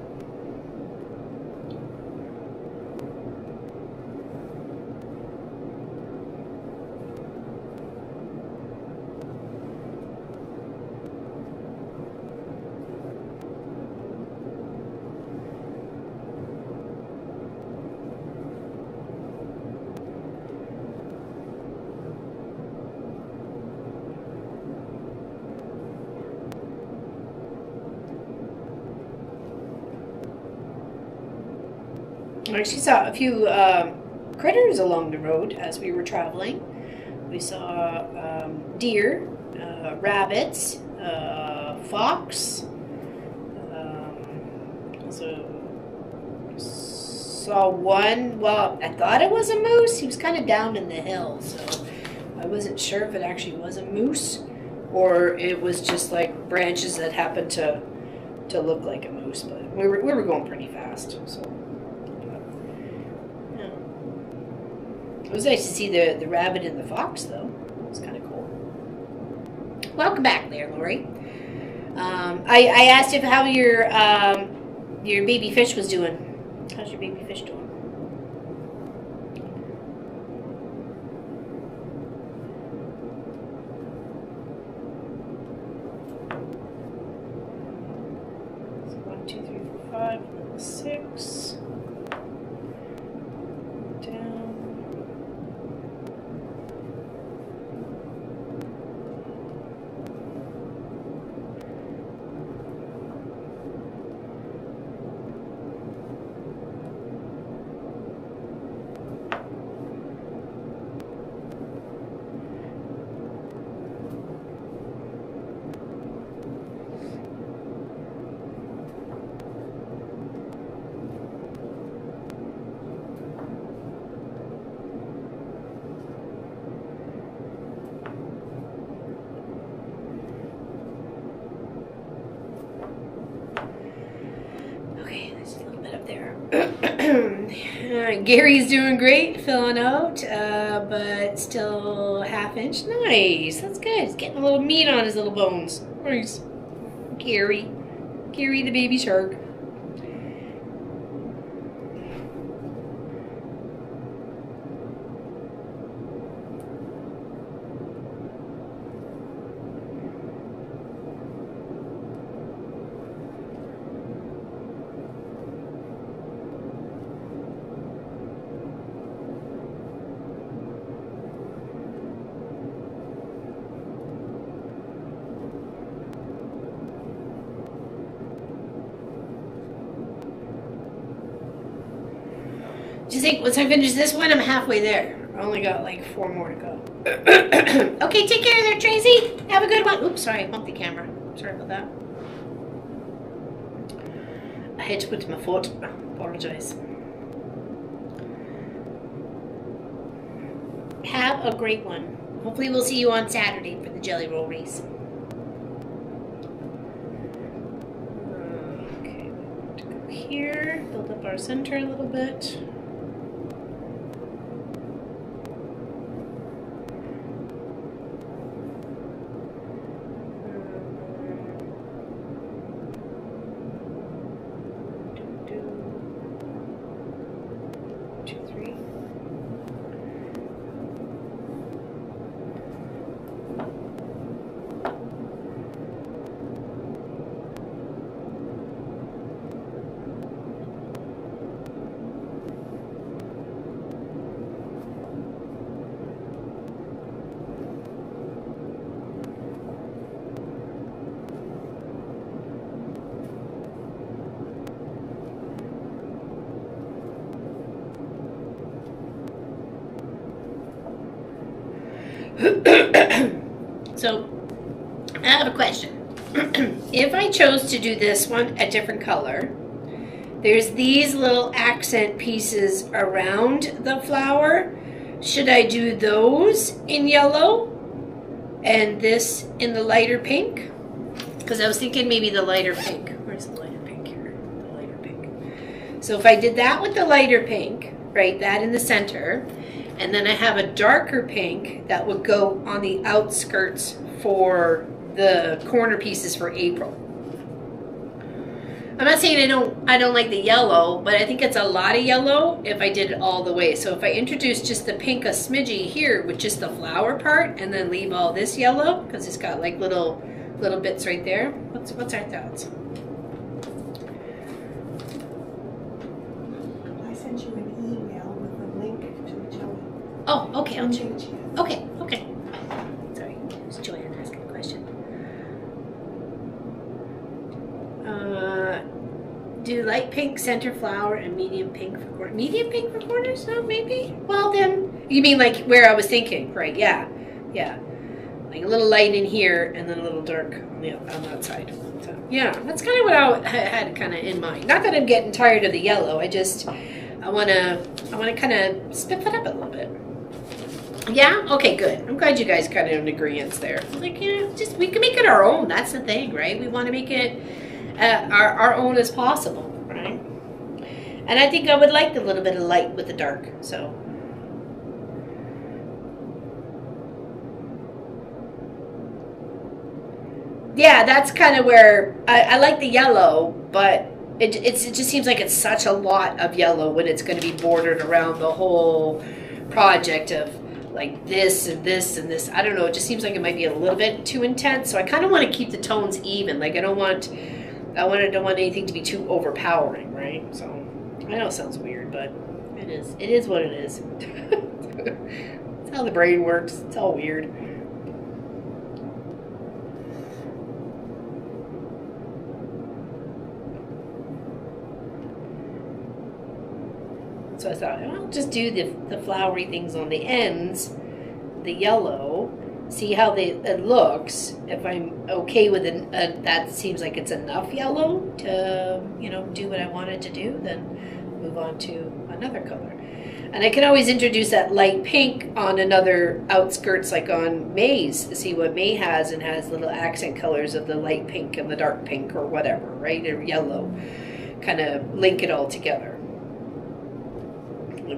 I actually saw a few critters along the road as we were traveling. We saw deer, rabbits, fox. Also saw one. Well, I thought it was a moose. He was kind of down in the hill, so I wasn't sure if it actually was a moose or it was just like branches that happened to look like a moose. But we were going pretty fast, so. It was nice to see the rabbit and the fox, though. It was kind of cool. Welcome back there, Lori. I asked if how your baby fish was doing. How's your baby fish doing? So 1, 2, 3, 4, 5, 6. Down. Gary's doing great, filling out, but still ½ inch. Nice, that's good. He's getting a little meat on his little bones. Nice. Gary the baby shark. Do you think once I finish this one, I'm halfway there? I only got like 4 more to go. Okay, take care there, Tracy. Have a good one. Oops, sorry, I bumped the camera. Sorry about that. I had to put my foot. Apologize. Have a great one. Hopefully we'll see you on Saturday for the Jelly Roll race. Okay, we're going to go here, build up our center a little bit. So, I have a question. If I chose to do this one a different color, there's these little accent pieces around the flower. Should I do those in yellow and this in the lighter pink? Because I was thinking maybe the lighter pink. Where's the lighter pink here? The lighter pink. So if I did that with the lighter pink, right, that in the center, and then I have a darker pink that would go on the outskirts for the corner pieces for April. I'm not saying I don't like the yellow, but I think it's a lot of yellow if I did it all the way. So if I introduce just the pink a smidgy here with just the flower part and then leave all this yellow, because it's got like little bits right there. What's our thoughts? I sent you an email with a link to the jelly. Oh, okay. I'll check. Change it. Okay. Sorry, it's Joanne asking a question. Do light pink center flower and medium pink for corners. Medium pink for corners? No, maybe? Well, then, you mean like where I was thinking, right? Yeah. Like a little light in here and then a little dark on that side. So, yeah, that's kind of what I had kind of in mind. Not that I'm getting tired of the yellow. I want to kind of spiff it up a little bit. Yeah? Okay, good. I'm glad you guys kind of in agreement there. Like, just we can make it our own. That's the thing, right? We want to make it our own as possible, right? And I think I would like the little bit of light with the dark, so. yeah, that's kind of where I like the yellow, but it just seems like it's such a lot of yellow when it's going to be bordered around the whole project of like this and this and this. I don't know. It just seems like it might be a little bit too intense. So I kind of want to keep the tones even. Like I don't want anything to be too overpowering, right? So I know it sounds weird, but it is. It is what it is. It's how the brain works. It's all weird. So I thought, I'll just do the flowery things on the ends, the yellow, see how it looks. If I'm okay with it, that seems like it's enough yellow to, do what I wanted to do, then move on to another color. And I can always introduce that light pink on another outskirts, like on May's, to see what May has, and has little accent colors of the light pink and the dark pink or whatever, right? Or yellow, kind of link it all together.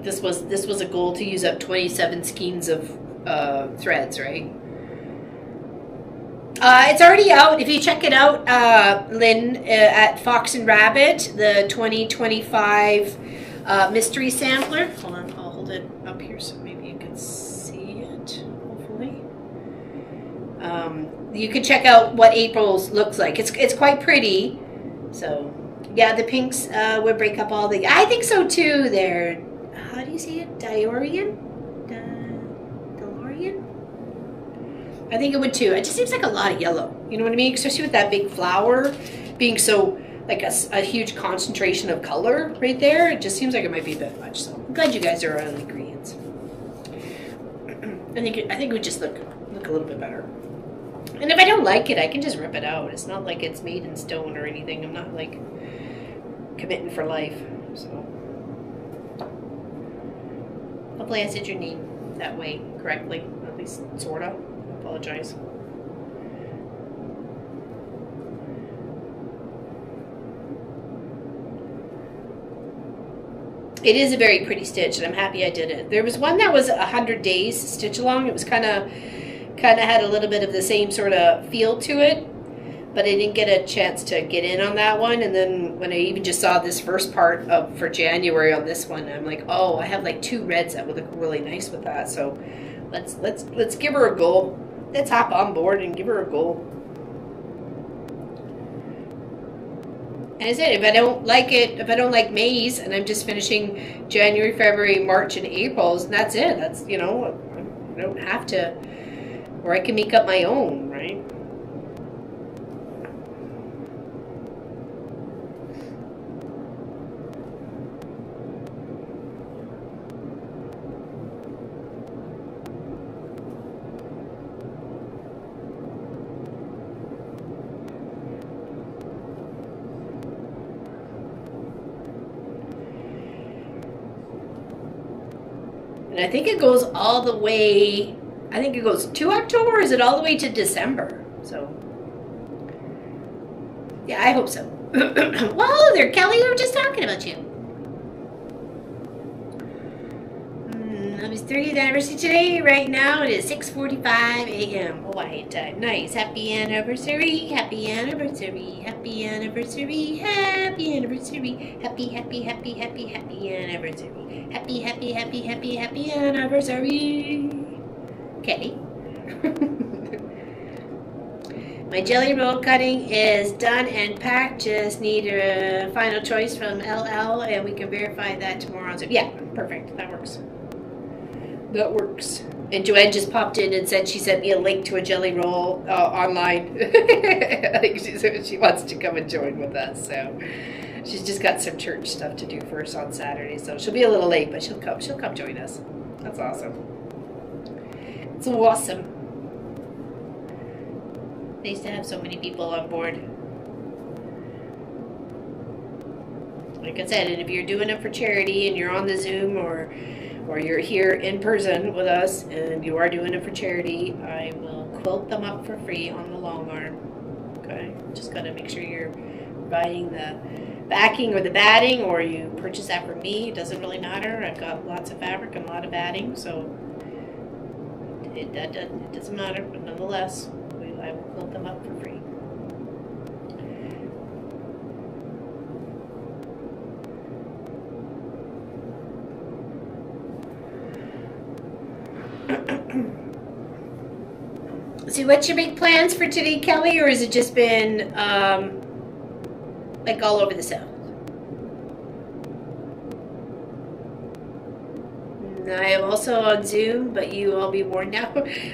This was a goal to use up 27 skeins of threads, right? It's already out. If you check it out, Lynn, at Fox and Rabbit, the 2025 mystery sampler. Hold on, I'll hold it up here so maybe you can see it, hopefully. You can check out what April's looks like. It's quite pretty. So, yeah, the pinks would break up all the... I think so, too. They're... How do you say it? DeLorean? I think it would too. It just seems like a lot of yellow. You know what I mean? Especially with that big flower being so like a huge concentration of color right there. It just seems like it might be a bit much. So I'm glad you guys are on the ingredients. I think it would just look a little bit better. And if I don't like it, I can just rip it out. It's not like it's made in stone or anything. I'm not like committing for life. So. Hopefully I said your name that way correctly, at least sorta. I apologize. It is a very pretty stitch, and I'm happy I did it. There was one that was 100 days stitch along. It was kind of had a little bit of the same sort of feel to it, but I didn't get a chance to get in on that one. And then when I even just saw this first part for January on this one, I'm like, oh, I have like 2 reds that would look really nice with that. So let's give her a go. Let's hop on board and give her a go. And I said, if I don't like it, if I don't like May's, and I'm just finishing January, February, March, and April's, and that's it. That's, I don't have to, or I can make up my own, right? And I think it goes all the way, I think it goes to October, or is it all the way to December? So, yeah, I hope so. Well, hello there, Kelly. We were just talking about you. It's 30th anniversary today. Right now it is 6:45 a.m. Hawaiian time. Nice. Happy anniversary. Happy anniversary. Happy anniversary. Happy anniversary. Happy, happy, happy, happy, happy anniversary. Happy, happy, happy, happy, happy anniversary. Okay. My jelly roll cutting is done and packed. Just need a final choice from LL, and we can verify that tomorrow. So, yeah, perfect. That works. That works. And Joanne just popped in and said she sent me a link to a jelly roll online. I think she wants to come and join with us. So she's just got some church stuff to do first on Saturday. So she'll be a little late, but she'll come. She'll come join us. That's awesome. It's awesome. Nice to have so many people on board. Like I said, and if you're doing it for charity and you're on the Zoom or you're here in person with us and you are doing it for charity, I will quilt them up for free on the long arm. Okay? Just gotta make sure you're providing the backing or the batting, or you purchase that from me. It doesn't really matter. I've got lots of fabric and a lot of batting, so it doesn't matter, but nonetheless, I will quilt them up for free. So what's your big plans for today, Kelly, or has it just been like all over the South? I am also on Zoom, but you all be warned now.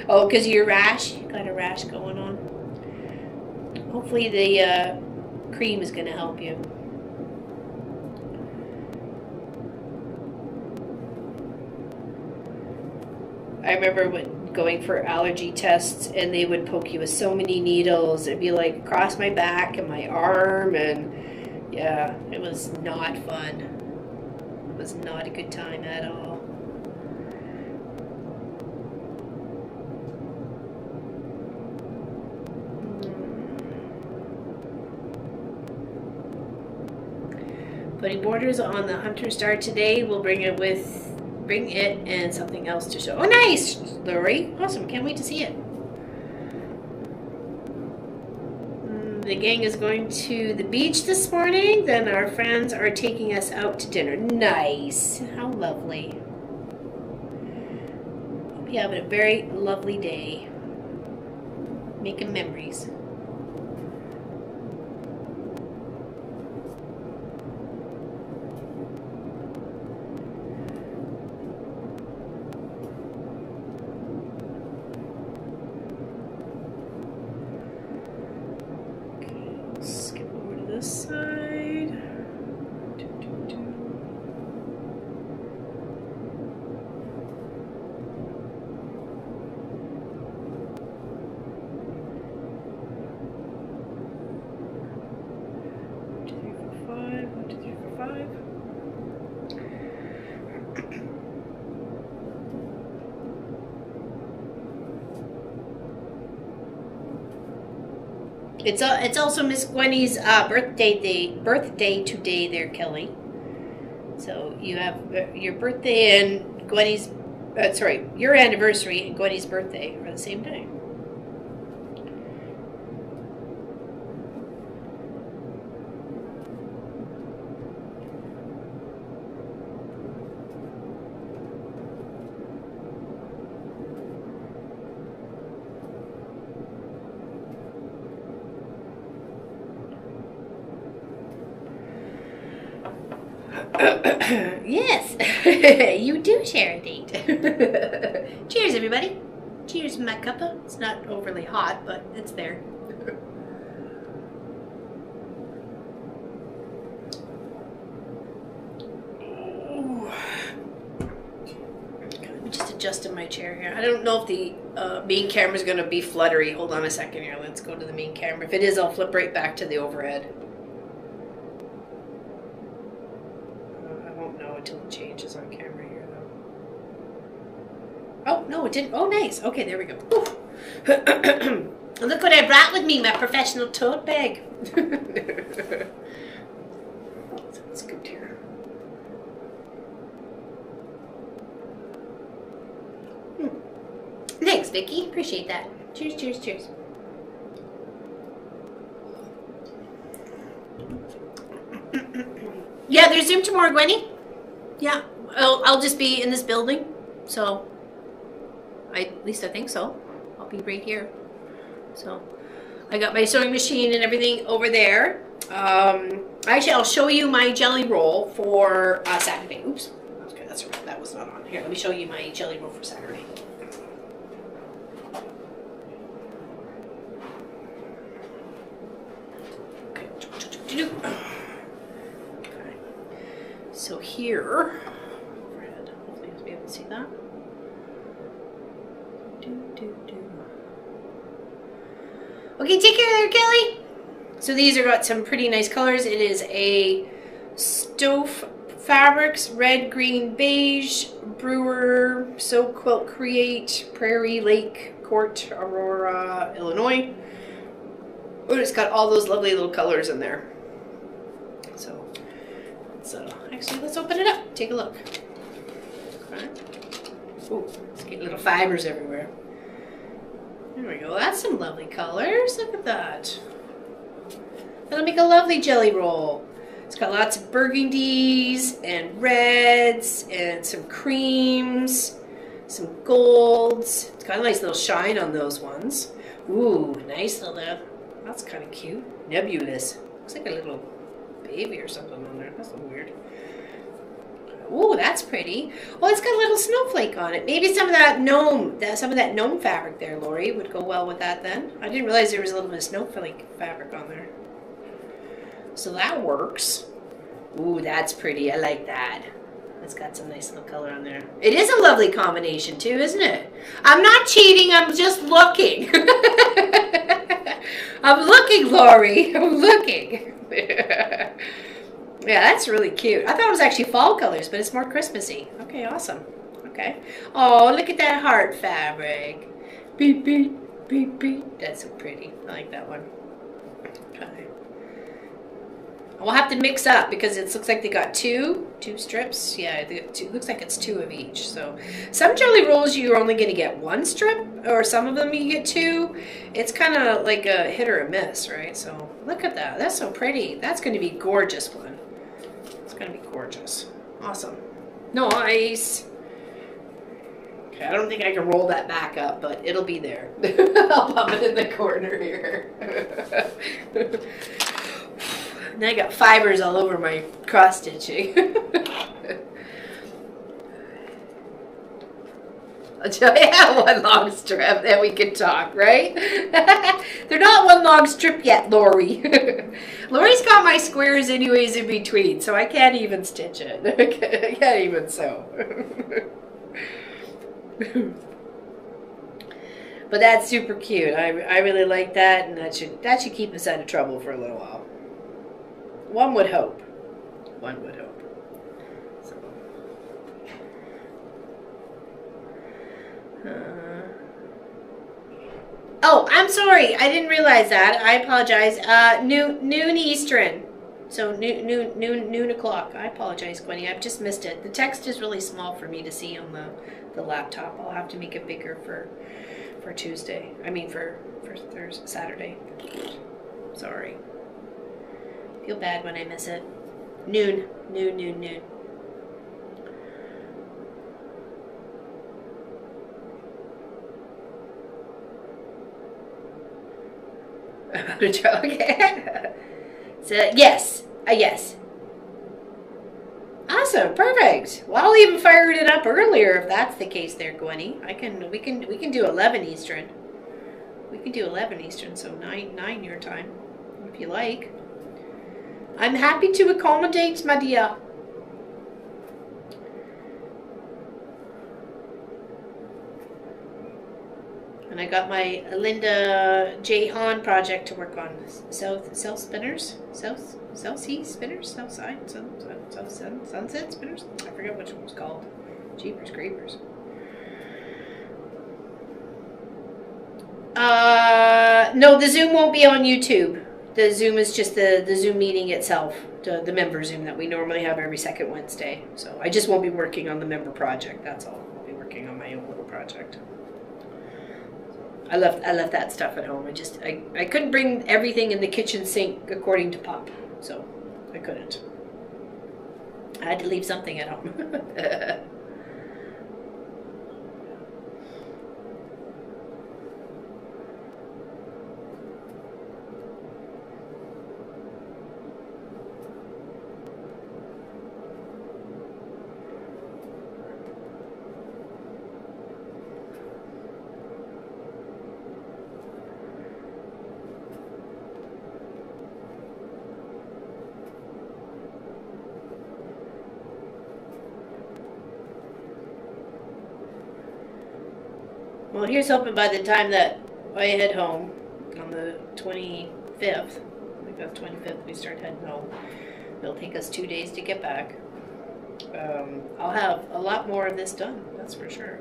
Oh, because of your rash? You got a rash going on. Hopefully the cream is going to help you. I remember when going for allergy tests and they would poke you with so many needles. It'd be like across my back and my arm, and yeah, it was not fun. It was not a good time at all. Putting borders on the Hunter Star today. We'll bring it and something else to show. Oh, nice, Lori. Awesome. Can't wait to see it. The gang is going to the beach this morning. Then our friends are taking us out to dinner. Nice. How lovely. Hope you have a very lovely day. Making memories. This side. It's also Miss Gwenny's birthday today there, Kelly. So you have your birthday and Gwenny's, your anniversary and Gwenny's birthday are the same day. Yes, you do share a date. Cheers, everybody. Cheers, my cuppa. It's not overly hot, but it's there. Let me just adjust in my chair here. I don't know if the main camera is going to be fluttery. Hold on a second here. Let's go to the main camera. If it is, I'll flip right back to the overhead. Until it changes on camera here, though. Oh, no, it didn't. Oh, nice. Okay, there we go. Look what I brought with me, my professional tote bag. That's good here. Thanks, Vicky. Appreciate that. Cheers, cheers, cheers. Yeah, there's Zoom tomorrow, Gwenny. Yeah, I'll just be in this building, so at least I think so. I'll be right here. So I got my sewing machine and everything over there. Actually, I'll show you my jelly roll for Saturday. Oops, okay, that's right. That was not on here. Let me show you my jelly roll for Saturday. Okay. So here, hopefully you'll be able to see that. Okay, take care there, Kelly. So these are got some pretty nice colors. It is a Stove Fabrics, red, green, beige, Brewer, Sew Quilt Create, Prairie Lake Court, Aurora, Illinois. Oh, it's got all those lovely little colors in there. So let's open it up. Take a look. Okay. Oh, it's getting little fibers everywhere. There we go. That's some lovely colors. Look at that. That'll make a lovely jelly roll. It's got lots of burgundies and reds and some creams, Some golds. It's got a nice little shine on those ones. Ooh, nice little, that's kind of cute. Nebulous. Looks like a little baby or something on there. That's a little weird. Ooh, that's pretty. Well, it's got a little snowflake on it. Maybe some of that gnome fabric there, Lori, would go well with that then. I didn't realize there was a little bit of snowflake fabric on there. So that works. Ooh, that's pretty. I like that. It's got some nice little color on there. It is a lovely combination too, isn't it? I'm not cheating. I'm just looking. I'm looking, Lori. I'm looking. Yeah, that's really cute. I thought it was actually fall colors, but it's more Christmassy. Okay, awesome. Okay. Oh, look at that heart fabric. Beep, beep, beep, beep. That's so pretty. I like that one. Okay. We'll have to mix up because it looks like they got two strips. Yeah, it looks like it's two of each. So some jelly rolls you're only going to get one strip, or some of them you get two. It's kind of like a hit or a miss, right? So look at that. That's so pretty. That's going to be gorgeous one. It's going to be gorgeous. Awesome. Nice. Okay, I don't think I can roll that back up, but it'll be there. I'll pop it in the corner here. And I got fibers all over my cross stitching. Until I have one long strip, then we can talk, right? They're not one long strip yet, Lori. Lori's got my squares anyways in between, so I can't even stitch it. I can't even sew. But that's super cute. I really like that, and that should keep us out of trouble for a little while. One would hope. One would hope. So. Oh, I'm sorry. I didn't realize that. I apologize. Noon Eastern. So noon o'clock. I apologize, Gwenny. I've just missed it. The text is really small for me to see on the laptop. I'll have to make it bigger for Tuesday. I mean for Thursday, Saturday. Sorry. Feel bad when I miss it. Noon. Okay. So yes. Yes. Awesome. Perfect. Well, I'll even fire it up earlier if that's the case there, Gwenny. We can do 11 Eastern. We can do 11 Eastern, so 9 your time, if you like. I'm happy to accommodate, my dear. And I got my Linda J. Hahn project to work on. South spinners? South sea spinners? South side? Sunset spinners? I forget which one was called. Jeepers Creepers. No, the Zoom won't be on YouTube. The Zoom is just the Zoom meeting itself, the member Zoom that we normally have every second Wednesday. So I just won't be working on the member project, that's all. I'll be working on my own little project. I left that stuff at home. I couldn't bring everything in the kitchen sink according to Pop, so I couldn't. I had to leave something at home. Well, here's hoping by the time that I head home on the 25th, I think that's 25th, we start heading home. It'll take us 2 days to get back. I'll have a lot more of this done, that's for sure.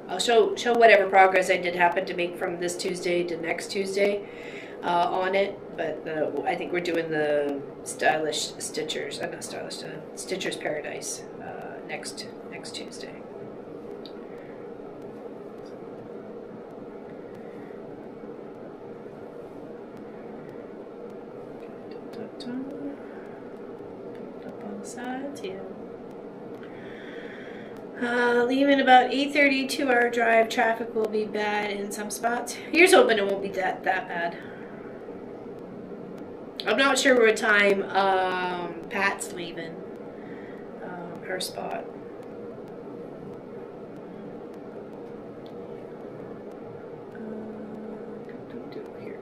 I'll show whatever progress I did happen to make from this Tuesday to next Tuesday on it, but I think we're doing the Stylish Stitchers, not Stylish, Stitchers Paradise next Tuesday. Up on the sides here. Leaving about 8:30, 2-hour drive. Traffic will be bad in some spots. Here's hoping it won't be that bad. I'm not sure what time Pat's leaving her spot. Here.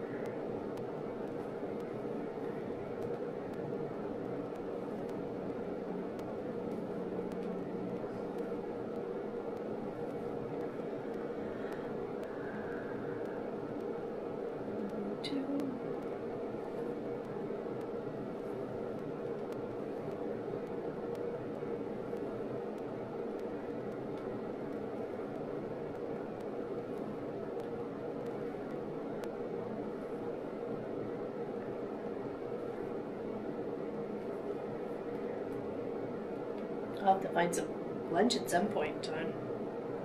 I'll have to find some lunch at some point in time.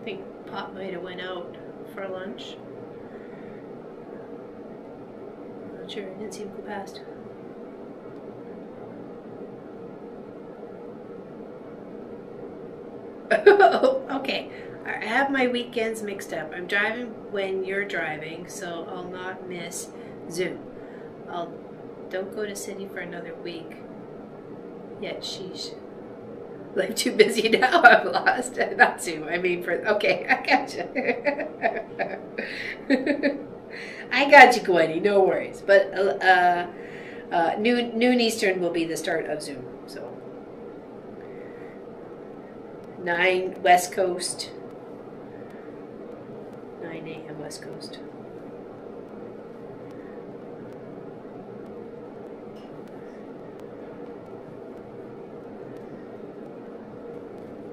I think Pop might have went out for lunch. Not sure, I didn't see him go past. Okay, I have my weekends mixed up. I'm driving when you're driving, so I'll not miss Zoom. Don't go to City for another week. Yet sheesh. I'm too busy now. I'm lost. Not Zoom. I mean, okay, I gotcha. I got you, Gwenny. No worries. But noon Eastern will be the start of Zoom. So 9 West Coast. 9 a.m. West Coast.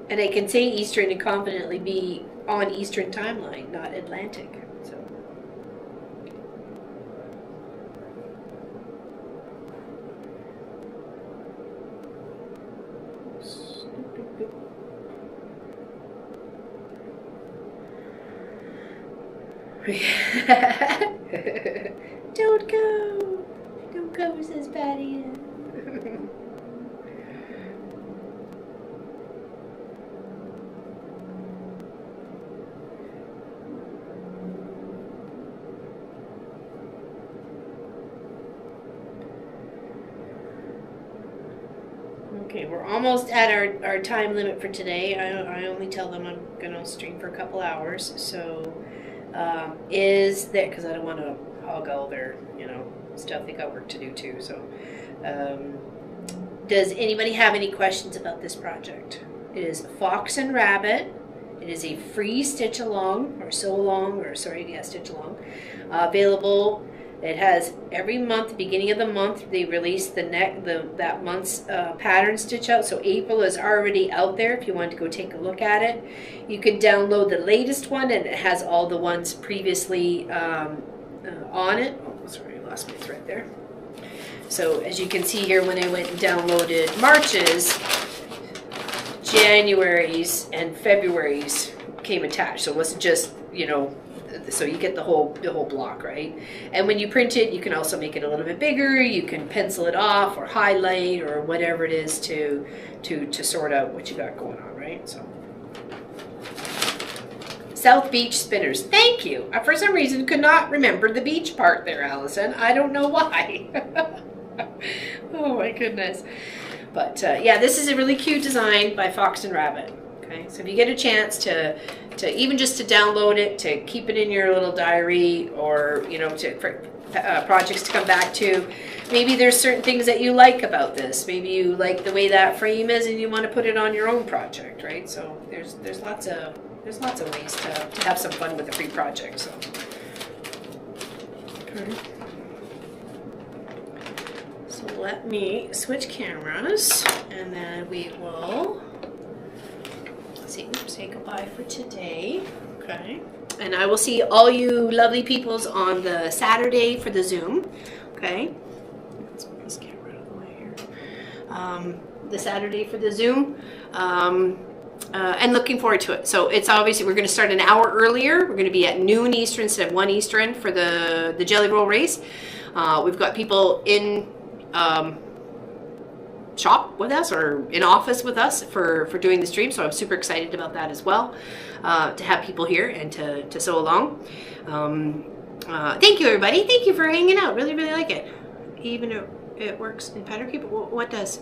And I can say Eastern and confidently be on Eastern timeline, not Atlantic. So. Don't go. Don't go, says Patty. Okay, we're almost at our time limit for today. I only tell them I'm going to stream for a couple hours. So, is there, because I don't want to hog all their, stuff. They got work to do too. So, does anybody have any questions about this project? It is Fox and Rabbit. It is a free stitch along, or sew along, or stitch along. Available. It has every month, beginning of the month, they release that month's pattern stitch out. So April is already out there if you want to go take a look at it. You can download the latest one, and it has all the ones previously on it. Oh, sorry, I lost my thread there. So as you can see here, when I went and downloaded March's, January's and February's came attached. So it wasn't just, so you get the whole block, right? And when you print it, you can also make it a little bit bigger. You can pencil it off or highlight or whatever it is to sort out what you got going on, right? So South Beach Spinners. Thank you. I, for some reason, could not remember the beach part there, Allison. I don't know why. Oh my goodness. But yeah, this is a really cute design by Fox and Rabbit. Okay, so if you get a chance to even just to download it, to keep it in your little diary, or for projects to come back to, maybe there's certain things that you like about this. Maybe you like the way that frame is, and you want to put it on your own project, right? So there's lots of ways to have some fun with a free project. So. Okay. So let me switch cameras, and then we will say goodbye for today. Okay. And I will see all you lovely peoples on the Saturday for the Zoom. Okay. Let's move this camera out of the way here. The Saturday for the Zoom. And looking forward to it. So it's obviously, we're going to start an hour earlier. We're going to be at noon Eastern instead of 1 Eastern for the Jelly Roll race. We've got people in shop with us or in office with us for doing the stream. So I'm super excited about that as well, to have people here and to sew along. Thank you, everybody. Thank you for hanging out. Really, really like it. Even it works in Pattern Keeper. What does?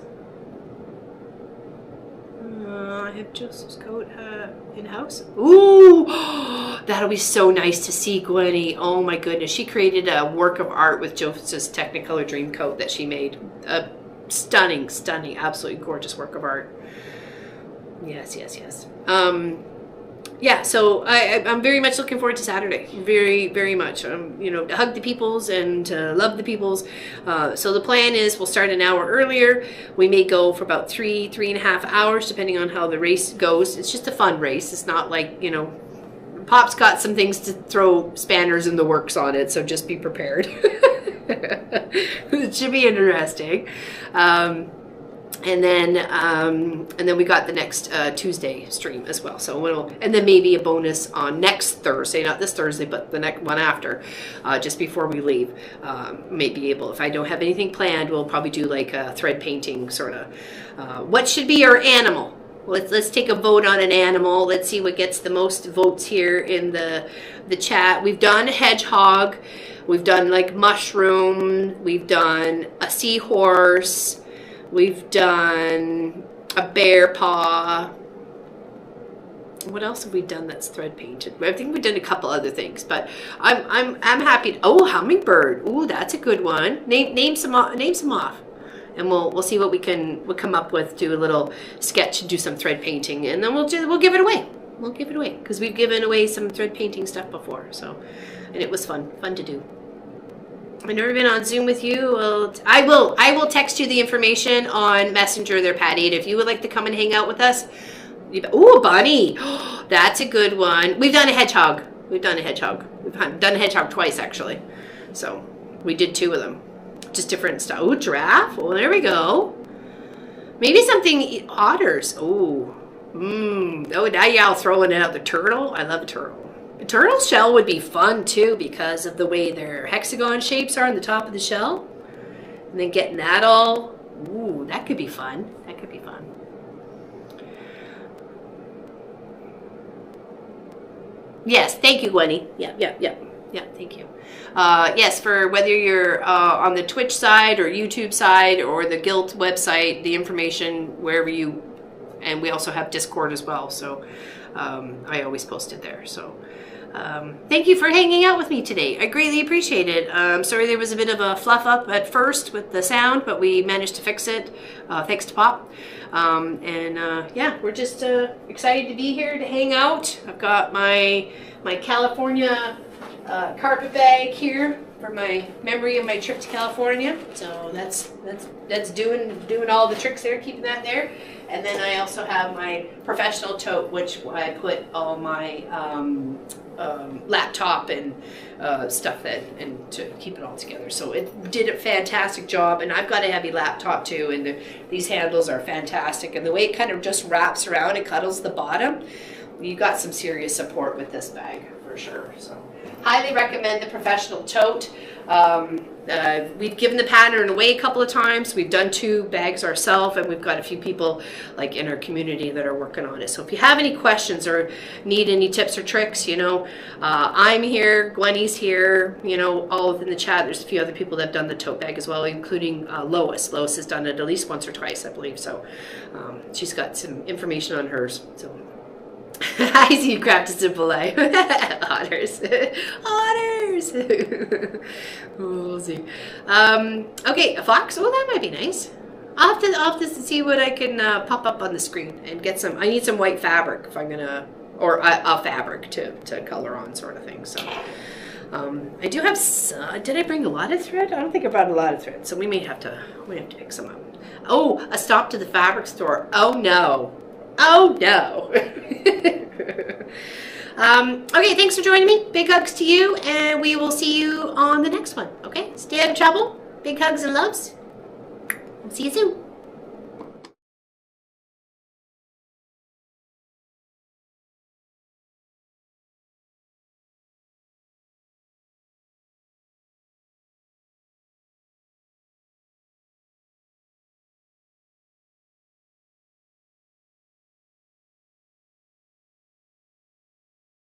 I have Joseph's coat in-house. Ooh, that'll be so nice to see, Gwenny. Oh my goodness. She created a work of art with Joseph's Technicolor Dream coat that she made. A stunning, absolutely gorgeous work of art. Yes. Yeah, so I'm very much looking forward to Saturday. Very, very much. To hug the peoples and to love the peoples. So the plan is we'll start an hour earlier. We may go for about 3.5 hours, depending on how the race goes. It's just a fun race. It's not like, Pop's got some things to throw spanners in the works on it, so just be prepared. It should be interesting. And then we got the next Tuesday stream as well. So and then maybe a bonus on next Thursday, not this Thursday, but the next one after, just before we leave. May be able, if I don't have anything planned, we'll probably do like a thread painting sort of. What should be our animal? Let's take a vote on an animal. Let's see what gets the most votes here in the chat. We've done hedgehog. We've done like mushroom. We've done a seahorse. We've done a bear paw. What else have we done that's thread painted? I think we've done a couple other things, but I'm happy. Oh, hummingbird. Ooh, that's a good one. Name some off, and we'll see what we'll come up with. Do a little sketch and do some thread painting, and then we'll give it away. We'll give it away because we've given away some thread painting stuff before. So, and it was fun to do. I've never been on Zoom with you. Well, I will text you the information on Messenger there, Patty. And if you would like to come and hang out with us. Ooh, bunny. That's a good one. We've done a hedgehog. We've done a hedgehog twice, actually. So we did 2 of them. Just different stuff. Ooh, giraffe. Oh, there we go. Maybe something otters. Ooh. Oh, now y'all throwing out the turtle. I love a turtle. A turtle shell would be fun too because of the way their hexagon shapes are on the top of the shell. And then getting that all, ooh, that could be fun. That could be fun. Yes, thank you, Gwenny. Yeah, thank you. Yes, for whether you're on the Twitch side or YouTube side or the Guild website, the information wherever you, and we also have Discord as well. So I always post it there. So. Thank you for hanging out with me today. I greatly appreciate it. Sorry there was a bit of a fluff up at first with the sound, but we managed to fix it thanks to Pop. Yeah, we're just excited to be here to hang out. I've got my California carpet bag here for my memory of my trip to California. So that's doing all the tricks there, keeping that there. And then I also have my professional tote, which I put all my laptop and stuff and to keep it all together. So it did a fantastic job, and I've got a heavy laptop too, and these handles are fantastic. And the way it kind of just wraps around and cuddles the bottom, you got some serious support with this bag for sure. So highly recommend the professional tote. We've given the pattern away a couple of times. We've done 2 bags ourselves, and we've got a few people like in our community that are working on it. So if you have any questions or need any tips or tricks, I'm here, Gwenny's here, all within the chat. There's a few other people that have done the tote bag as well, including Lois. Lois has done it at least once or twice, I believe. So she's got some information on hers. So I see you craft a simple life. Otters. Otters. We'll see. Okay, a fox. Oh, that might be nice. I'll have to see what I can pop up on the screen and get some. I need some white fabric if I'm gonna, or a fabric to color on, sort of thing. So I do have. Did I bring a lot of thread? I don't think I brought a lot of thread, so we may have to pick some up. Oh, a stop to the fabric store. Oh no. Oh no. Okay, thanks for joining me. Big hugs to you, and we will see you on the next one. Okay, stay out of trouble. Big hugs and loves. See you soon.